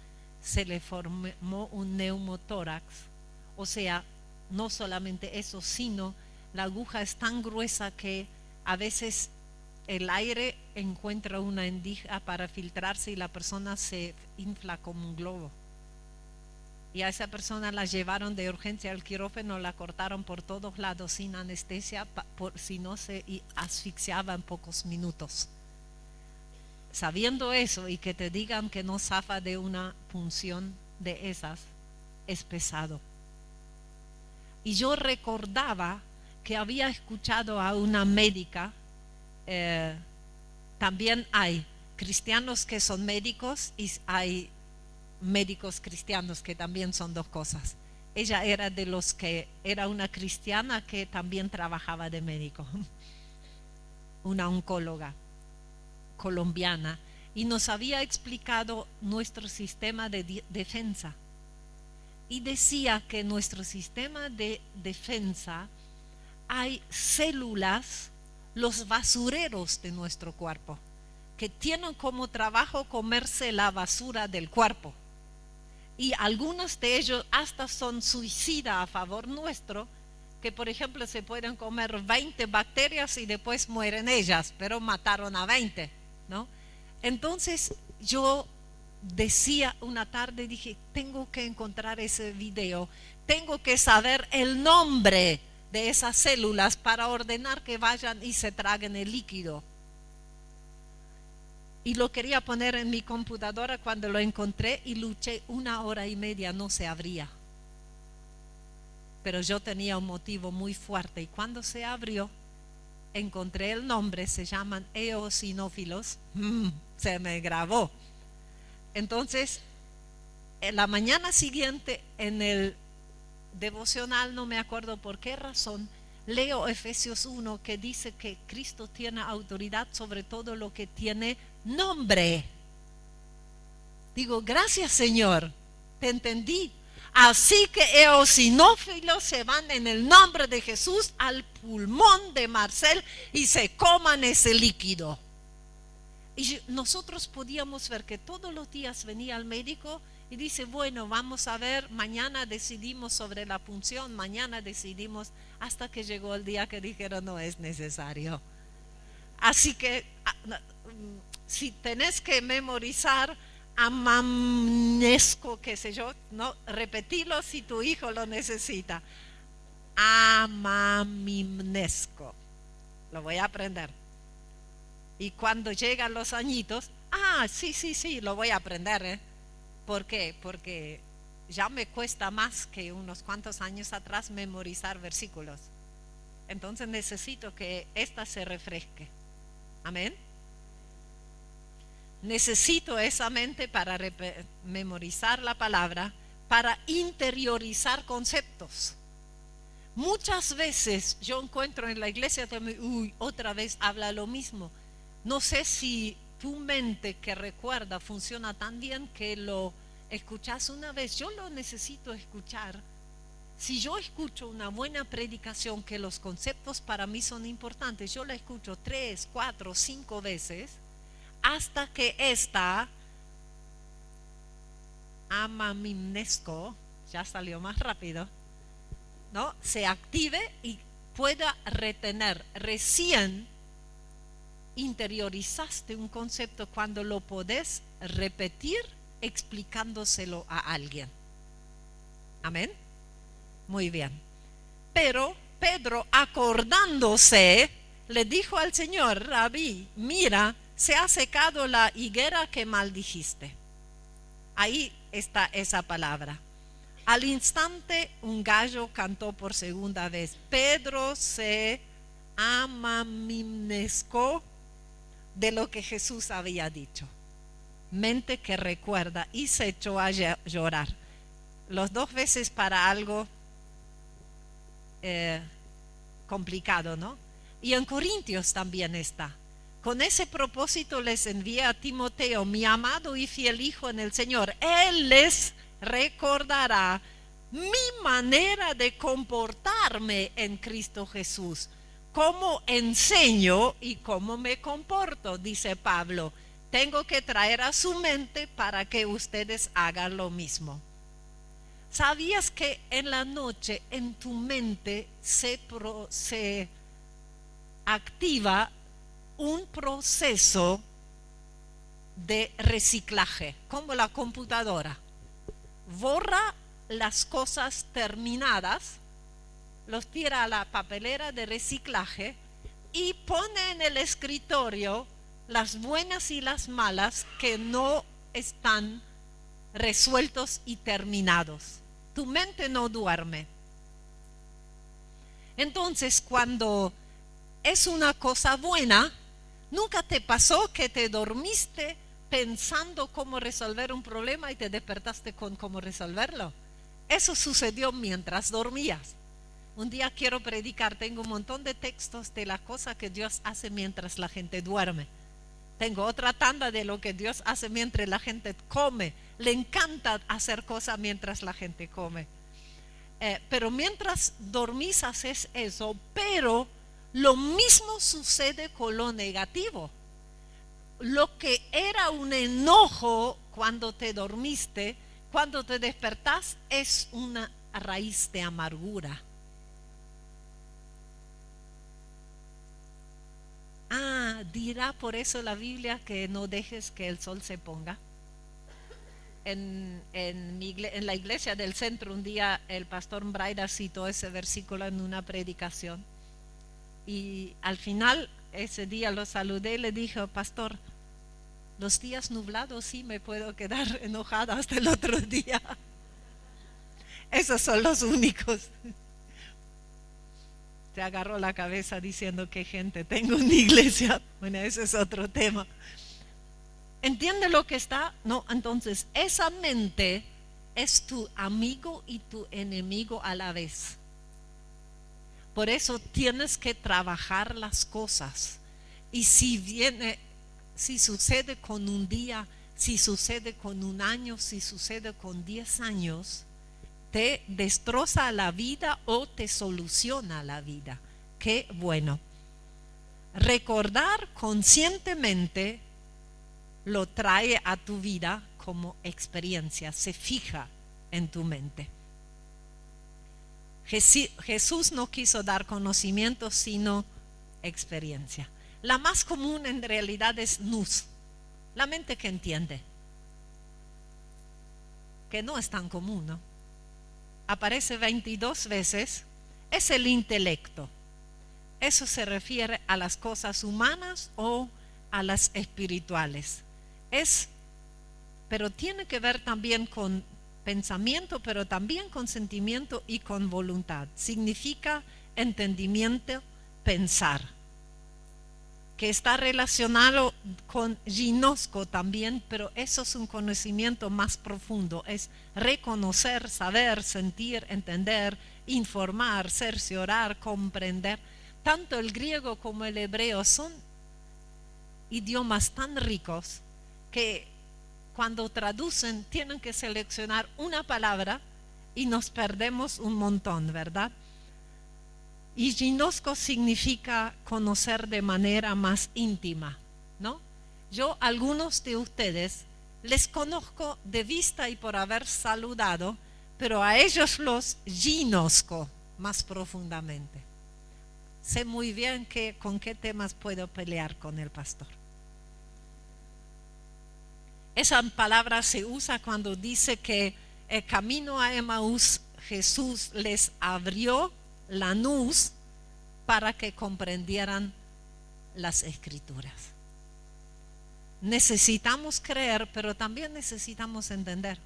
se le formó un neumotórax. O sea, no solamente eso, sino la aguja es tan gruesa que a veces el aire encuentra una endija para filtrarse y la persona se infla como un globo. Y a esa persona la llevaron de urgencia al quirófano, la cortaron por todos lados sin anestesia, si no se asfixiaba en pocos minutos. Sabiendo eso y que te digan que no zafa de una punción de esas, es pesado. Y yo recordaba que había escuchado a una médica, también hay cristianos que son médicos y hay médicos cristianos que también son dos cosas. Ella era de los que era una cristiana que también trabajaba de médico, una oncóloga colombiana, y nos había explicado nuestro sistema de defensa, y decía que en nuestro sistema de defensa hay células, los basureros de nuestro cuerpo, que tienen como trabajo comerse la basura del cuerpo. Y algunos de ellos hasta son suicidas a favor nuestro, que por ejemplo se pueden comer 20 bacterias y después mueren ellas, pero mataron a 20, ¿no? Entonces yo decía una tarde, dije, tengo que encontrar ese video, tengo que saber el nombre de esas células para ordenar que vayan y se traguen el líquido. y lo quería poner en mi computadora. Cuando lo encontré y luché 1 hora y media, no se abría. Pero yo tenía un motivo muy fuerte, y cuando se abrió, encontré el nombre, se llaman eosinófilos. Se me grabó. Entonces, en la mañana siguiente, en el devocional, no me acuerdo por qué razón, leo Efesios 1, que dice que Cristo tiene autoridad sobre todo lo que tiene nombre. Digo, gracias Señor, te entendí. Así que eosinófilos se van en el nombre de Jesús al pulmón de Marcel y se coman ese líquido. Y nosotros podíamos ver que todos los días venía al médico y dice, bueno, vamos a ver, mañana decidimos sobre la punción, mañana decidimos, hasta que llegó el día que dijeron no es necesario. Así que si tenés que memorizar amamnesco, qué sé yo, no, repetilo si tu hijo lo necesita. Amamimnesco. Lo voy a aprender. Y cuando llegan los añitos, sí, lo voy a aprender, ¿Por qué? Porque ya me cuesta más que unos cuantos años atrás memorizar versículos. Entonces necesito que esta se refresque. Amén. Necesito esa mente para memorizar la palabra, para interiorizar conceptos. Muchas veces yo encuentro en la iglesia, otra vez habla lo mismo. No sé si tu mente que recuerda funciona tan bien que lo escuchas una vez. Yo lo necesito escuchar. Si yo escucho una buena predicación, que los conceptos para mí son importantes, yo la escucho 3, 4, 5 veces hasta que esta amamimnesco, ya salió más rápido, ¿no?, se active y pueda retener. Recién interiorizaste un concepto cuando lo podés repetir explicándoselo a alguien. Amén. Muy bien. Pero Pedro, acordándose, le dijo al Señor, Rabí, mira, se ha secado la higuera que maldijiste. Ahí está esa palabra. Al instante un gallo cantó por segunda vez. Pedro se amamimnescó de lo que Jesús había dicho. Mente que recuerda, y se echó a llorar. Los 2 veces para algo complicado, ¿no? Y en Corintios también está. Con ese propósito les envié a Timoteo, mi amado y fiel hijo en el Señor. Él les recordará mi manera de comportarme en Cristo Jesús, cómo enseño y cómo me comporto, dice Pablo. Tengo que traer a su mente para que ustedes hagan lo mismo. ¿Sabías que en la noche en tu mente se activa un proceso de reciclaje, como la computadora? Borra las cosas terminadas, los tira a la papelera de reciclaje y pone en el escritorio las buenas y las malas que no están resueltos y terminados. Tu mente no duerme. Entonces, cuando es una cosa buena, ¿nunca te pasó que te dormiste pensando cómo resolver un problema y te despertaste con cómo resolverlo? Eso sucedió mientras dormías. Un día quiero predicar, tengo un montón de textos de las cosas que Dios hace mientras la gente duerme. Tengo otra tanda de lo que Dios hace mientras la gente come. Le encanta hacer cosas mientras la gente come. Pero mientras dormís haces eso, pero lo mismo sucede con lo negativo. Lo que era un enojo cuando te dormiste, cuando te despertás es una raíz de amargura. Dirá por eso la Biblia que no dejes que el sol se ponga. En la iglesia del centro un día el pastor Braida citó ese versículo en una predicación. Y al final ese día lo saludé y le dije, pastor, Los días nublados sí me puedo quedar enojada hasta el otro día. Esos son los únicos. Te agarró la cabeza diciendo qué gente tengo en mi iglesia. Bueno, ese es otro tema. ¿Entiende lo que está? No, entonces esa mente es tu amigo y tu enemigo a la vez. Por eso tienes que trabajar las cosas. Y si sucede con un día, si sucede con un año, si sucede con 10 años, te destroza la vida o te soluciona la vida. Qué bueno. Recordar conscientemente lo trae a tu vida como experiencia, se fija en tu mente. Jesús no quiso dar conocimiento, sino experiencia. La más común en realidad es nous, la mente que entiende, que no es tan común, ¿no? Aparece 22 veces, es el intelecto. Eso se refiere a las cosas humanas o a las espirituales. Pero tiene que ver también con pensamiento, pero también con sentimiento y con voluntad. Significa entendimiento, pensar, que está relacionado con ginosko también, pero eso es un conocimiento más profundo, es reconocer, saber, sentir, entender, informar, cerciorar, comprender. Tanto el griego como el hebreo son idiomas tan ricos que cuando traducen tienen que seleccionar una palabra y nos perdemos un montón, ¿verdad? Y ginosko significa conocer de manera más íntima, ¿no? Yo, algunos de ustedes, les conozco de vista y por haber saludado, pero a ellos los ginosko más profundamente. Sé muy bien con qué temas puedo pelear con el pastor. Esa palabra se usa cuando dice que el camino a Emaús, Jesús les abrió la nous para que comprendieran las escrituras. Necesitamos creer, pero también necesitamos entender.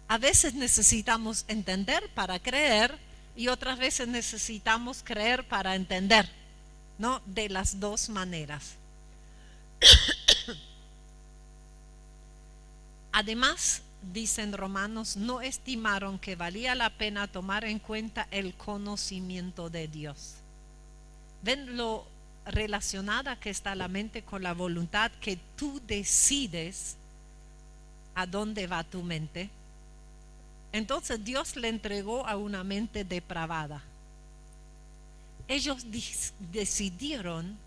A veces necesitamos entender para creer y otras veces necesitamos creer para entender, ¿no? De las dos maneras. Además, dicen Romanos, no estimaron que valía la pena tomar en cuenta el conocimiento de Dios. ¿Ven lo relacionada que está la mente con la voluntad? Que tú decides a dónde va tu mente. Entonces Dios le entregó a una mente depravada. Ellos decidieron.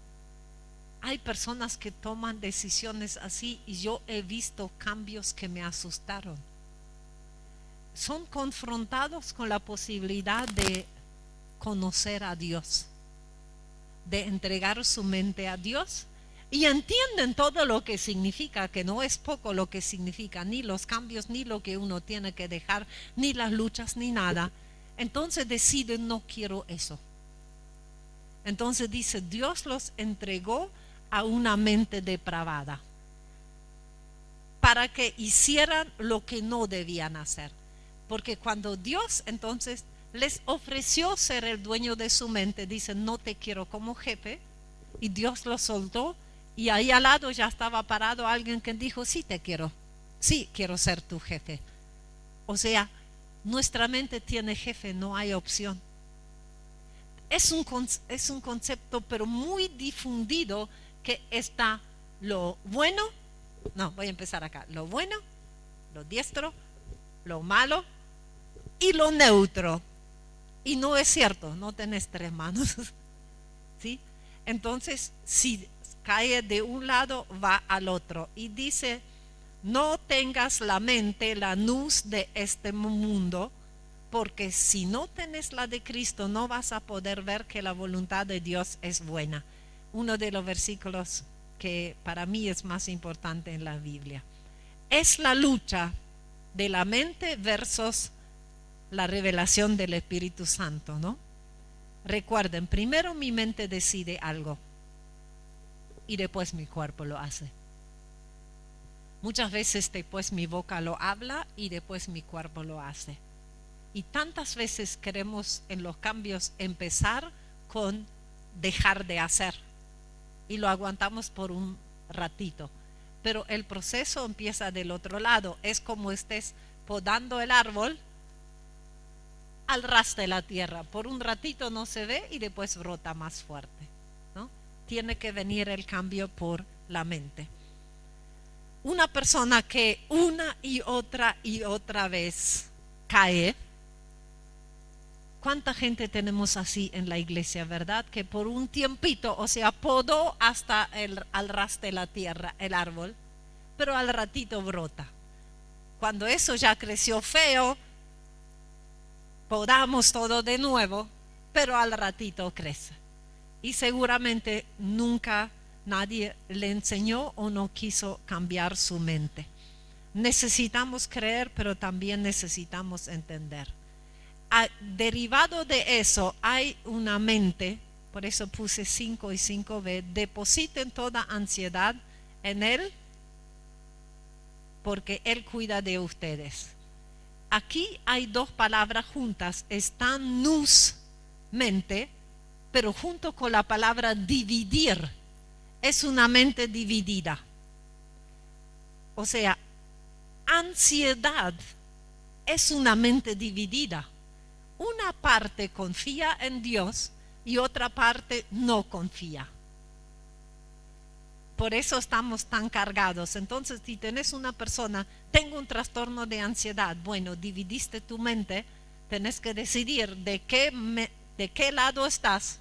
Hay personas que toman decisiones así y yo he visto cambios que me asustaron. Son confrontados con la posibilidad de conocer a Dios, de entregar su mente a Dios y entienden todo lo que significa, que no es poco lo que significa, ni los cambios, ni lo que uno tiene que dejar, ni las luchas, ni nada. Entonces deciden, no quiero eso. Entonces dice, Dios los entregó a una mente depravada para que hicieran lo que no debían hacer, porque cuando Dios entonces les ofreció ser el dueño de su mente, dice, no te quiero como jefe, y Dios lo soltó, y ahí al lado ya estaba parado alguien que dijo, sí te quiero, sí quiero ser tu jefe. O sea, nuestra mente tiene jefe, no hay opción. Es un concepto pero muy difundido, que está lo bueno, no, voy a empezar acá, lo bueno, lo diestro, lo malo y lo neutro. Y no es cierto, no tenés tres manos, ¿sí? Entonces, si cae de un lado, va al otro. Y dice, no tengas la mente, la nous de este mundo, porque si no tenés la de Cristo, no vas a poder ver que la voluntad de Dios es buena. Uno de los versículos que para mí es más importante en la Biblia. Es la lucha de la mente versus la revelación del Espíritu Santo, ¿no? Recuerden, primero mi mente decide algo y después mi cuerpo lo hace. Muchas veces después mi boca lo habla y después mi cuerpo lo hace. Y tantas veces queremos en los cambios empezar con dejar de hacer. Y lo aguantamos por un ratito. Pero el proceso empieza del otro lado. Es como estés podando el árbol al ras de la tierra. Por un ratito no se ve y después brota más fuerte, ¿no? Tiene que venir el cambio por la mente. Una persona que una y otra vez cae. ¿Cuánta gente tenemos así en la iglesia, verdad? Que por un tiempito, o sea, podó hasta al ras de la tierra el árbol, pero al ratito brota. Cuando eso ya creció feo, podamos todo de nuevo, pero al ratito crece. Y seguramente nunca nadie le enseñó o no quiso cambiar su mente. Necesitamos creer, pero también necesitamos entender. Derivado de eso hay una mente, por eso puse 5 y 5b, depositen toda ansiedad en Él, porque Él cuida de ustedes. Aquí hay dos palabras juntas, están nous, mente, pero junto con la palabra dividir, es una mente dividida. O sea, ansiedad es una mente dividida. Una parte confía en Dios y otra parte no confía. Por eso estamos tan cargados. Entonces, si tenés una persona, tengo un trastorno de ansiedad, bueno, dividiste tu mente, tenés que decidir de qué lado estás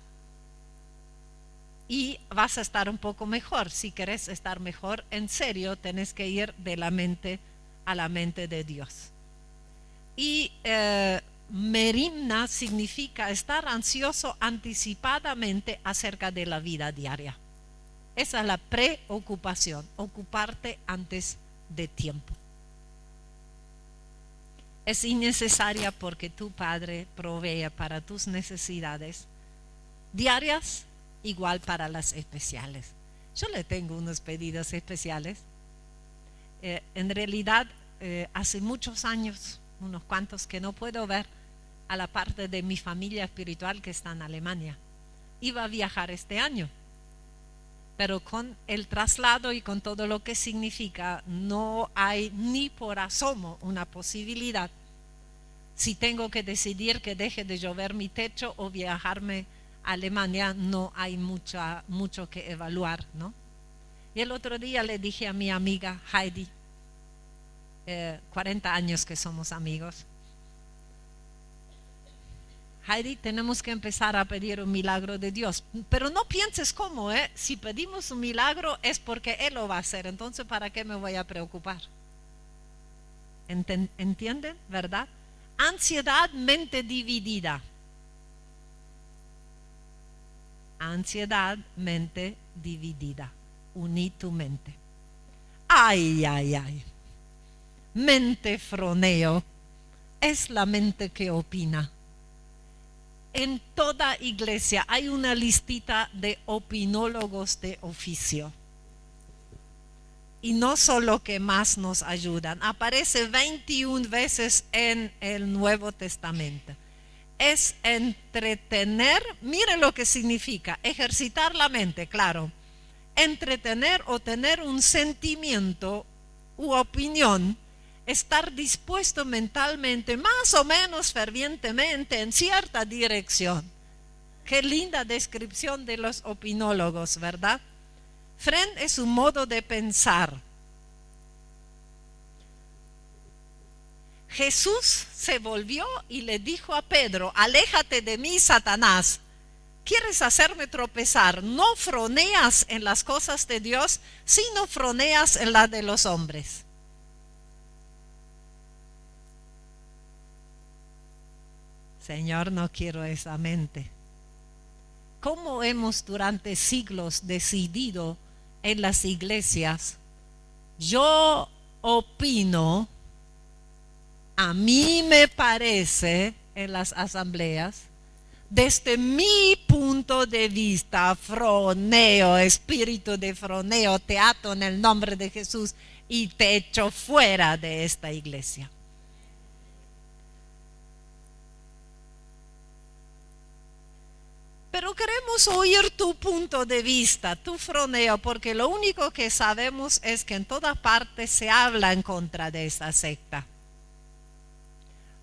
y vas a estar un poco mejor. Si querés estar mejor, en serio, tenés que ir de la mente a la mente de Dios. Y merimna significa estar ansioso anticipadamente acerca de la vida diaria. Esa es la preocupación, ocuparte antes de tiempo. Es innecesaria porque tu Padre provee para tus necesidades diarias, igual para las especiales. Yo le tengo unos pedidos especiales. En realidad, hace muchos años, unos cuantos que no puedo ver a la parte de mi familia espiritual que está en Alemania. Iba a viajar este año, pero con el traslado y con todo lo que significa, no hay ni por asomo una posibilidad. Si tengo que decidir que deje de llover mi techo o viajarme a Alemania, no hay mucho que evaluar, ¿no? Y el otro día le dije a mi amiga Heidi, 40 años que somos amigos, Heidi, tenemos que empezar a pedir un milagro de Dios, pero no pienses cómo, si pedimos un milagro es porque Él lo va a hacer, entonces ¿para qué me voy a preocupar? ¿Entienden? ¿Verdad? Ansiedad, mente dividida. Ansiedad, mente dividida. Uní tu mente. Ay, ay, ay. Mente froneo es la mente que opina. En toda iglesia hay una listita de opinólogos de oficio. Y no solo que más nos ayudan, aparece 21 veces en el Nuevo Testamento. Es entretener, mire lo que significa, ejercitar la mente, claro. Entretener o tener un sentimiento u opinión, estar dispuesto mentalmente, más o menos fervientemente, en cierta dirección. Qué linda descripción de los opinólogos, ¿verdad? Fren es un modo de pensar. Jesús se volvió y le dijo a Pedro, aléjate de mí, Satanás. ¿Quieres hacerme tropezar? No froneas en las cosas de Dios, sino froneas en las de los hombres. Señor, no quiero esa mente. ¿Cómo hemos durante siglos decidido en las iglesias? Yo opino, a mí me parece en las asambleas, Desde mi punto de vista, froneo, espíritu de froneo, te ato en el nombre de Jesús y te echo fuera de esta iglesia. Pero queremos oír tu punto de vista, tu froneo, porque lo único que sabemos es que en todas partes se habla en contra de esa secta.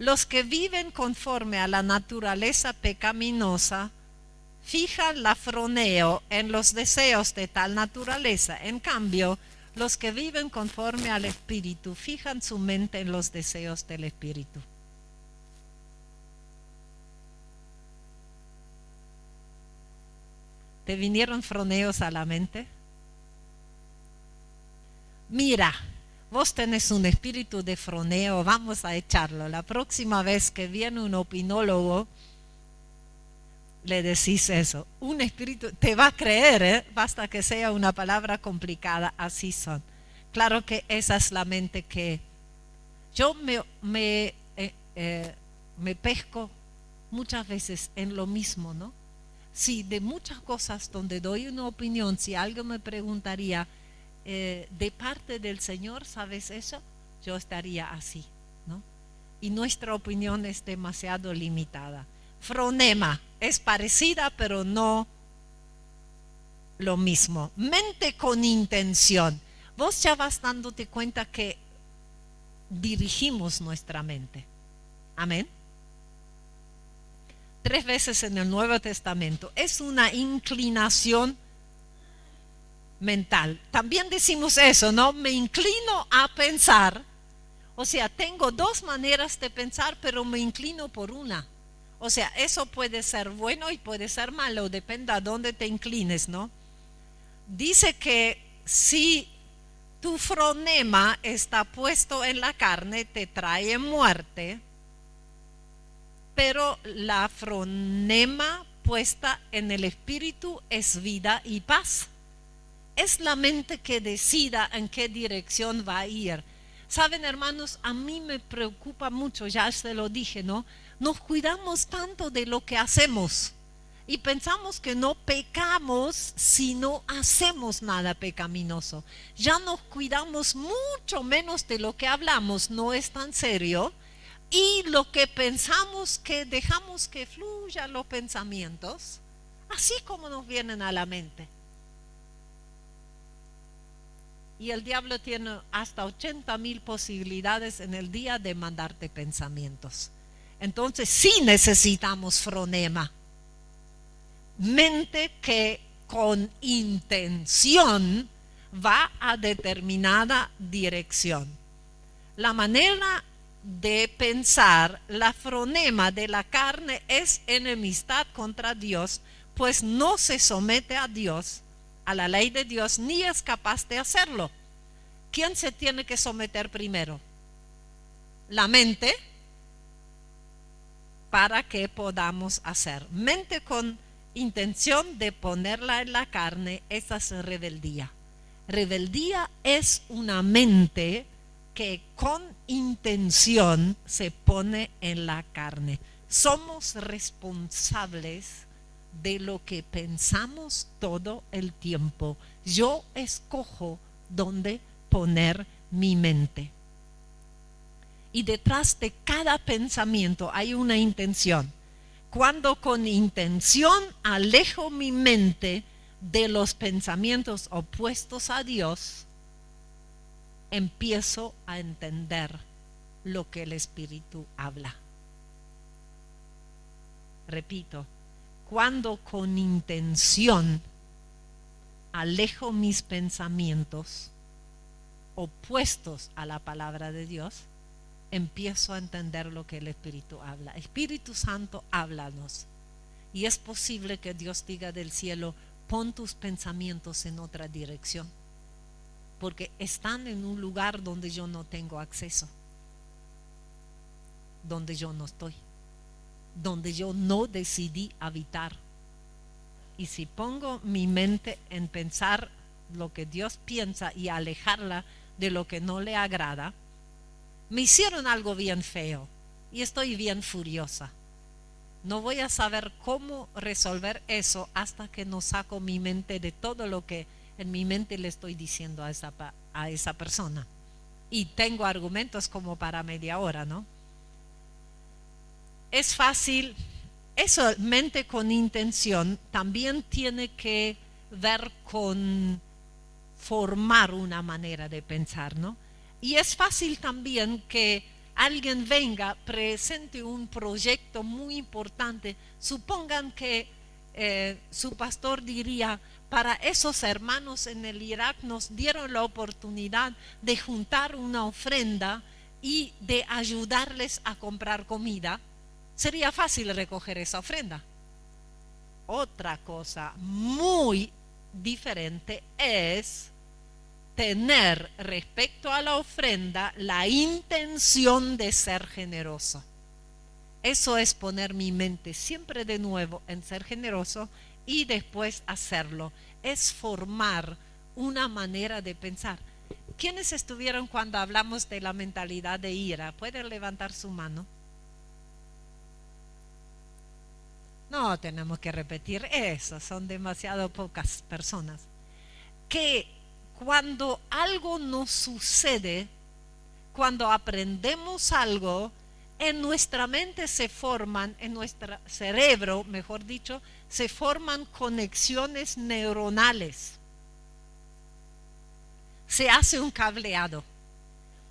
Los que viven conforme a la naturaleza pecaminosa fijan la froneo en los deseos de tal naturaleza. En cambio, los que viven conforme al Espíritu fijan su mente en los deseos del Espíritu. ¿Te vinieron froneos a la mente? Mira, vos tenés un espíritu de froneo, vamos a echarlo. La próxima vez que viene un opinólogo, le decís eso. Un espíritu, te va a creer, basta que sea una palabra complicada, así son. Claro que esa es la mente que yo me pesco muchas veces en lo mismo, ¿no? Sí, de muchas cosas donde doy una opinión, si alguien me preguntaría, de parte del Señor, ¿sabes eso? Yo estaría así, ¿no? Y nuestra opinión es demasiado limitada. Fronema es parecida, pero no lo mismo. Mente con intención. Vos ya vas dándote cuenta que dirigimos nuestra mente. Amén. 3 veces en el Nuevo Testamento. Es una inclinación mental. También decimos eso, ¿no? Me inclino a pensar. O sea, tengo 2 maneras de pensar, pero me inclino por una. O sea, eso puede ser bueno y puede ser malo, depende a dónde te inclines, ¿no? Dice que si tu fronema está puesto en la carne, te trae muerte. Pero la fronema puesta en el espíritu es vida y paz. Es la mente que decida en qué dirección va a ir. Saben, hermanos, a mí me preocupa mucho, ya se lo dije, ¿no? Nos cuidamos tanto de lo que hacemos y pensamos que no pecamos si no hacemos nada pecaminoso. Ya nos cuidamos mucho menos de lo que hablamos, no es tan serio. Y lo que pensamos, que dejamos que fluyan los pensamientos, así como nos vienen a la mente. Y el diablo tiene hasta 80,000 posibilidades en el día de mandarte pensamientos. Entonces sí necesitamos fronema. Mente que con intención va a determinada dirección. La manera de pensar, la fronema de la carne es enemistad contra Dios, pues no se somete a Dios, a la ley de Dios, ni es capaz de hacerlo. ¿Quién se tiene que someter primero? La mente, para que podamos hacer. Mente con intención de ponerla en la carne, esa es rebeldía. Rebeldía es una mente que con intención se pone en la carne. Somos responsables de lo que pensamos todo el tiempo. Yo escojo dónde poner mi mente. Y detrás de cada pensamiento hay una intención. Cuando con intención alejo mi mente de los pensamientos opuestos a Dios, empiezo a entender lo que el Espíritu habla. Repito, cuando con intención alejo mis pensamientos opuestos a la palabra de Dios, empiezo a entender lo que el Espíritu habla. Espíritu Santo, háblanos. Y es posible que Dios diga del cielo, pon tus pensamientos en otra dirección, porque están en un lugar donde yo no tengo acceso, donde yo no estoy, donde yo no decidí habitar. Y si pongo mi mente en pensar lo que Dios piensa y alejarla de lo que no le agrada, me hicieron algo bien feo y estoy bien furiosa. No voy a saber cómo resolver eso hasta que no saco mi mente de todo lo que en mi mente le estoy diciendo a esa persona. Y tengo argumentos como para media hora, ¿no? Es fácil. Eso, mente con intención, también tiene que ver con formar una manera de pensar, ¿no? Y es fácil también que alguien venga, presente un proyecto muy importante. Supongan que su pastor diría: para esos hermanos en el Irak nos dieron la oportunidad de juntar una ofrenda y de ayudarles a comprar comida. Sería fácil recoger esa ofrenda. Otra cosa muy diferente es tener respecto a la ofrenda la intención de ser generoso. Eso es poner mi mente siempre de nuevo en ser generoso y después hacerlo. Es formar una manera de pensar. ¿Quiénes estuvieron cuando hablamos de la mentalidad de ira? ¿Pueden levantar su mano? No tenemos que repetir eso, son demasiado pocas personas. Que cuando algo nos sucede, cuando aprendemos algo, en nuestra mente se forman, en nuestro cerebro, mejor dicho, se forman conexiones neuronales. Se hace un cableado.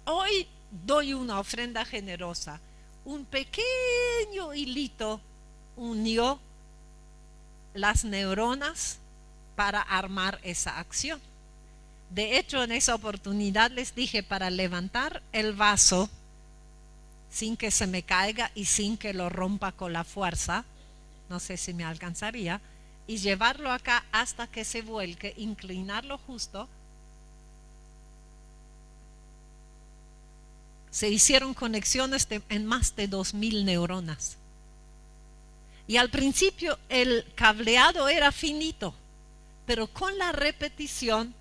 Hoy doy una ofrenda generosa. Un pequeño hilito unió las neuronas para armar esa acción. De hecho, en esa oportunidad les dije, para levantar el vaso sin que se me caiga y sin que lo rompa con la fuerza, no sé si me alcanzaría, y llevarlo acá hasta que se vuelque, inclinarlo justo, se hicieron conexiones en más de 2000 neuronas. Y al principio el cableado era finito, pero con la repetición,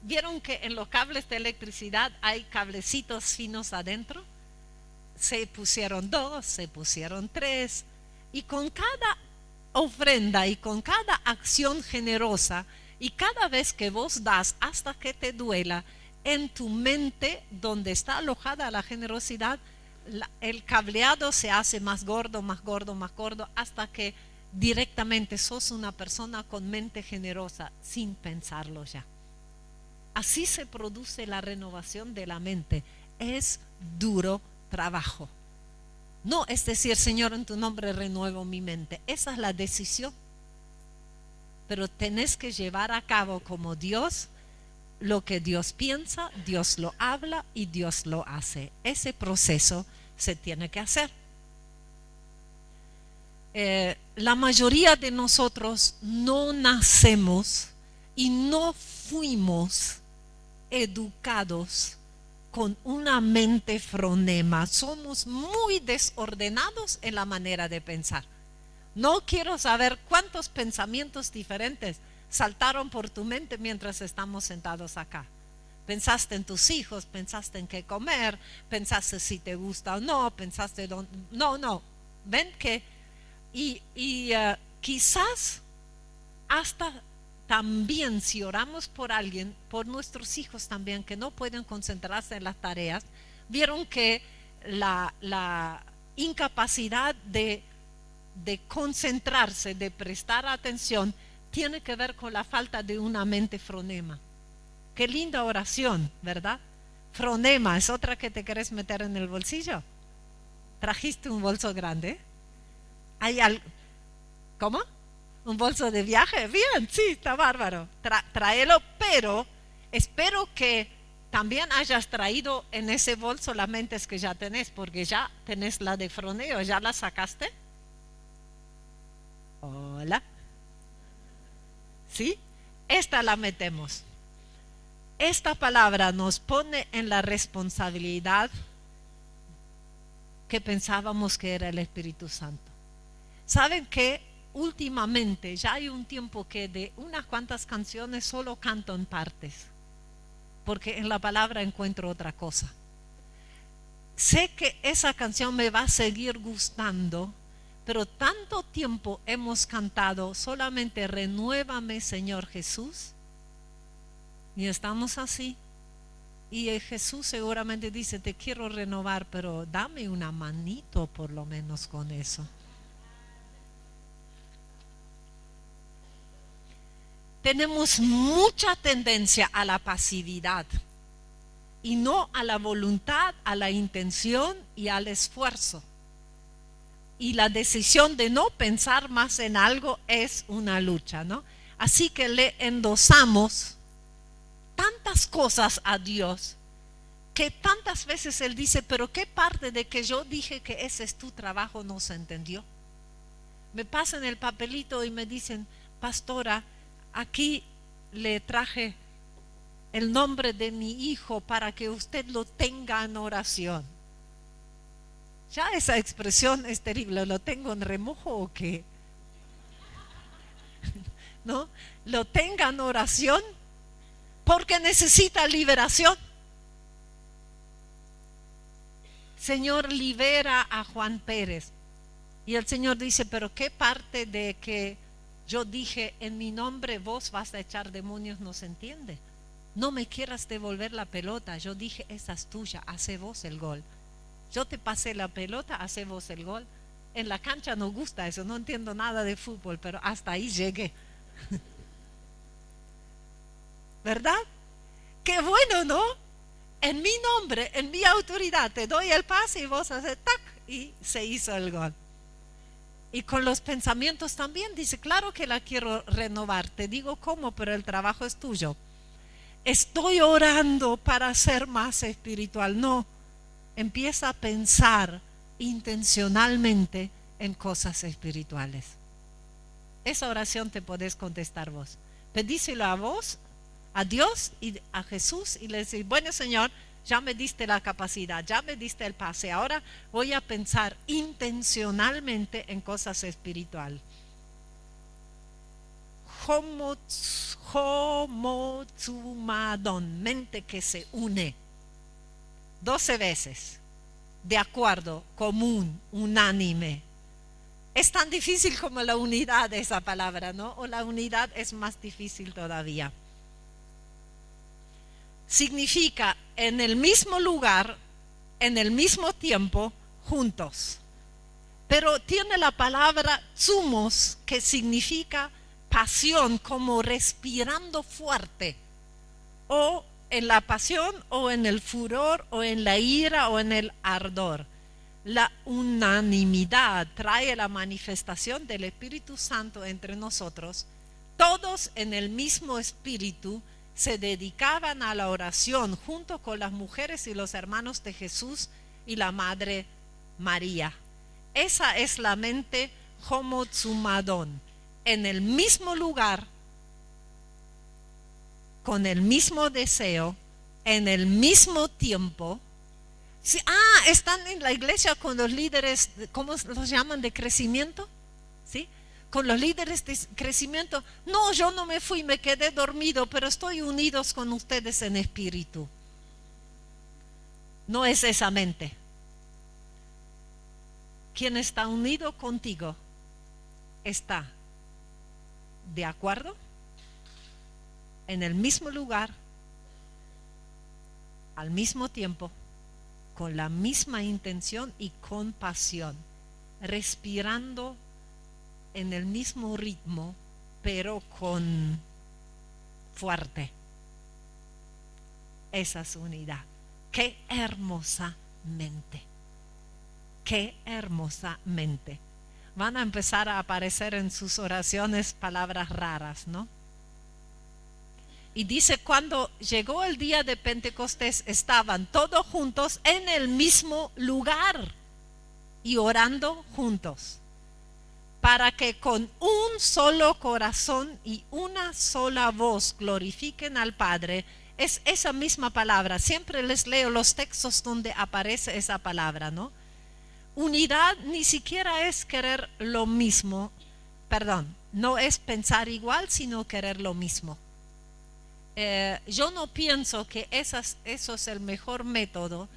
¿vieron que en los cables de electricidad hay cablecitos finos adentro? Se pusieron 2, se pusieron 3, y con cada ofrenda y con cada acción generosa, y cada vez que vos das hasta que te duela, en tu mente donde está alojada la generosidad, el cableado se hace más gordo, más gordo, más gordo, hasta que directamente sos una persona con mente generosa sin pensarlo ya. Así se produce la renovación de la mente. Es duro trabajo. No es decir: Señor, en tu nombre renuevo mi mente. Esa es la decisión. Pero tenés que llevar a cabo como Dios. Lo que Dios piensa, Dios lo habla y Dios lo hace. Ese proceso se tiene que hacer. La mayoría de nosotros no nacemos y no fuimos educados con una mente fronema. Somos muy desordenados en la manera de pensar. No quiero saber cuántos pensamientos diferentes saltaron por tu mente mientras estamos sentados acá. Pensaste en tus hijos, pensaste en qué comer, pensaste si te gusta o no, pensaste dónde. No. Ven que quizás hasta también, si oramos por alguien, por nuestros hijos también, que no pueden concentrarse en las tareas, vieron que la incapacidad de concentrarse, de prestar atención, tiene que ver con la falta de una mente fronema. Qué linda oración, ¿verdad? Fronema, ¿es otra que te querés meter en el bolsillo? ¿Trajiste un bolso grande? ¿Hay algo? ¿Cómo? ¿Un bolso de viaje? Bien, sí, está bárbaro. Tráelo, pero espero que también hayas traído en ese bolso las mentes que ya tenés, porque ya tenés la de froneo, ¿ya la sacaste? Hola. ¿Sí? Esta la metemos. Esta palabra nos pone en la responsabilidad que pensábamos que era el Espíritu Santo. ¿Saben qué? Últimamente ya hay un tiempo que de unas cuantas canciones solo canto en partes, porque en la palabra encuentro otra cosa. Sé que esa canción me va a seguir gustando, pero tanto tiempo hemos cantado solamente renuévame Señor Jesús, y estamos así. Y Jesús seguramente dice, te quiero renovar, pero dame una manito por lo menos con eso. Tenemos mucha tendencia a la pasividad y no a la voluntad, a la intención y al esfuerzo. Y la decisión de no pensar más en algo es una lucha, ¿no? Así que le endosamos tantas cosas a Dios que tantas veces Él dice, pero ¿qué parte de que yo dije que ese es tu trabajo no se entendió? Me pasan el papelito y me dicen, pastora, aquí le traje el nombre de mi hijo para que usted lo tenga en oración. Ya esa expresión es terrible, ¿lo tengo en remojo o qué? ¿No? Lo tenga en oración porque necesita liberación. Señor, libera a Juan Pérez. Y el Señor dice, pero ¿qué parte de que yo dije en mi nombre vos vas a echar demonios no se entiende? No me quieras devolver la pelota, yo dije esa es tuya, hace vos el gol. Yo te pasé la pelota, hace vos el gol. En la cancha no gusta eso, no entiendo nada de fútbol, pero hasta ahí llegué. ¿Verdad? Qué bueno, ¿no? En mi nombre, en mi autoridad, te doy el pase y vos haces tac y se hizo el gol. Y con los pensamientos también dice, claro que la quiero renovar, te digo cómo, pero el trabajo es tuyo. Estoy orando para ser más espiritual. No, empieza a pensar intencionalmente en cosas espirituales. Esa oración te podés contestar vos. Pedíselo a vos, a Dios y a Jesús y le decís, bueno Señor, ya me diste la capacidad, ya me diste el pase, ahora voy a pensar intencionalmente en cosas espirituales. Homotsumadon, mente que se une 12 veces, de acuerdo, común, unánime. Es tan difícil como la unidad esa palabra, ¿no? O la unidad es más difícil todavía. Significa en el mismo lugar, en el mismo tiempo, juntos. Pero tiene la palabra tsumos, que significa pasión, como respirando fuerte, o en la pasión, o en el furor, o en la ira, o en el ardor. La unanimidad trae la manifestación del Espíritu Santo entre nosotros. Todos en el mismo espíritu se dedicaban a la oración junto con las mujeres y los hermanos de Jesús y la Madre María. Esa es la mente homotsumadon, en el mismo lugar, con el mismo deseo, en el mismo tiempo. Sí, están en la iglesia con los líderes, ¿cómo los llaman? De crecimiento, ¿sí? Con los líderes de crecimiento. No, yo no me fui, me quedé dormido, pero estoy unidos con ustedes en espíritu. No es esa mente. Quien está unido contigo está de acuerdo, en el mismo lugar, al mismo tiempo, con la misma intención y con pasión, respirando en el mismo ritmo, pero con fuerte. Esa es unidad. Qué hermosa mente. Qué hermosa mente. Van a empezar a aparecer en sus oraciones palabras raras, ¿no? Y dice, cuando llegó el día de Pentecostés, estaban todos juntos en el mismo lugar y orando juntos, para que con un solo corazón y una sola voz glorifiquen al Padre. Es esa misma palabra. Siempre les leo los textos donde aparece esa palabra, ¿no? Unidad ni siquiera es querer lo mismo, perdón, no es pensar igual, sino querer lo mismo. Yo no pienso que eso es el mejor método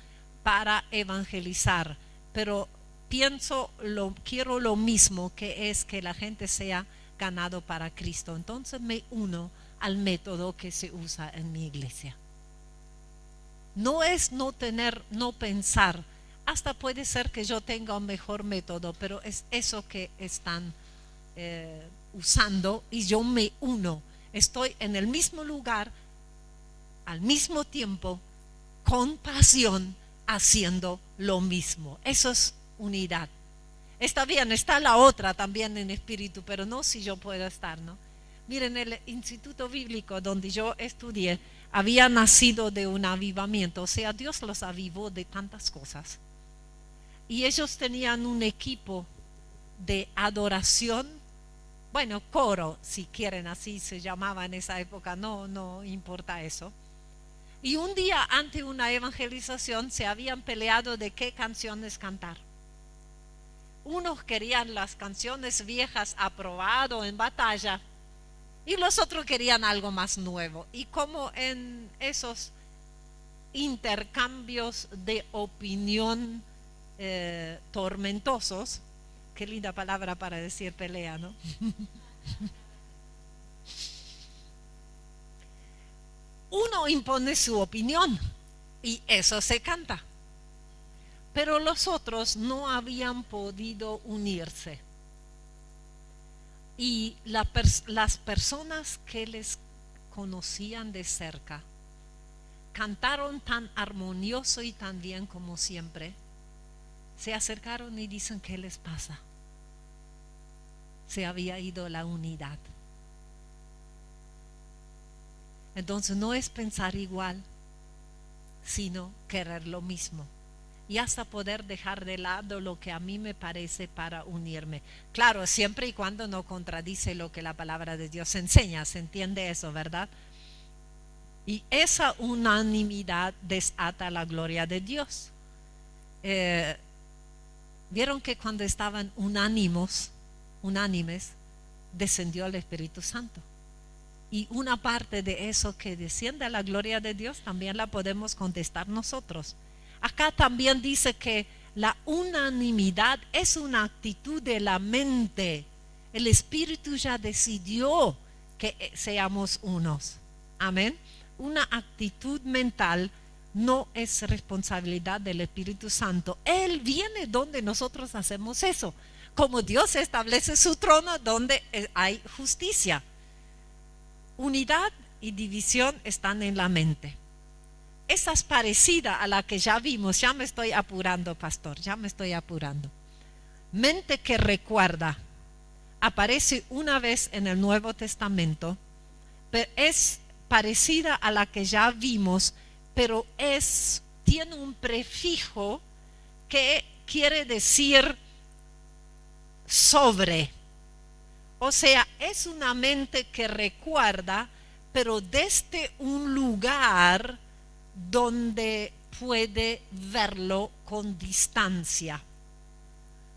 para evangelizar, pero quiero lo mismo, que es que la gente sea ganado para Cristo. Entonces me uno al método que se usa en mi iglesia. No es no pensar. Hasta puede ser que yo tenga un mejor método, pero es eso que están usando y yo me uno. Estoy en el mismo lugar, al mismo tiempo, con pasión, haciendo lo mismo. Eso es unidad. Está bien, está la otra también en espíritu, pero no si yo puedo estar, ¿no? Miren, el instituto bíblico donde yo estudié había nacido de un avivamiento, o sea, Dios los avivó de tantas cosas. Y ellos tenían un equipo de adoración, bueno, coro, si quieren, así se llamaba en esa época, no importa eso. Y un día ante una evangelización se habían peleado de qué canciones cantar. Unos querían las canciones viejas aprobado en batalla y los otros querían algo más nuevo. Y como en esos intercambios de opinión tormentosos, qué linda palabra para decir pelea, ¿no? Uno impone su opinión y eso se canta. Pero los otros no habían podido unirse. Y las personas que les conocían de cerca cantaron tan armonioso y tan bien como siempre. Se acercaron y dicen, ¿qué les pasa? Se había ido la unidad. Entonces no es pensar igual, sino querer lo mismo. Y hasta poder dejar de lado lo que a mí me parece para unirme. Claro, siempre y cuando no contradice lo que la palabra de Dios enseña. ¿Se entiende eso, verdad? Y esa unanimidad desata la gloria de Dios. Vieron que cuando estaban unánimes, descendió el Espíritu Santo. Y una parte de eso que desciende a la gloria de Dios también la podemos contestar nosotros. Acá también dice que la unanimidad es una actitud de la mente. El Espíritu ya decidió que seamos unos. Amén. Una actitud mental no es responsabilidad del Espíritu Santo. Él viene donde nosotros hacemos eso. Como Dios establece su trono donde hay justicia. Unidad y división están en la mente. Esa es parecida a la que ya vimos. Ya me estoy apurando, pastor, ya me estoy apurando. Mente que recuerda aparece una vez en el Nuevo Testamento, pero es parecida a la que ya vimos, pero tiene un prefijo que quiere decir sobre. O sea, es una mente que recuerda, pero desde un lugar donde puede verlo con distancia.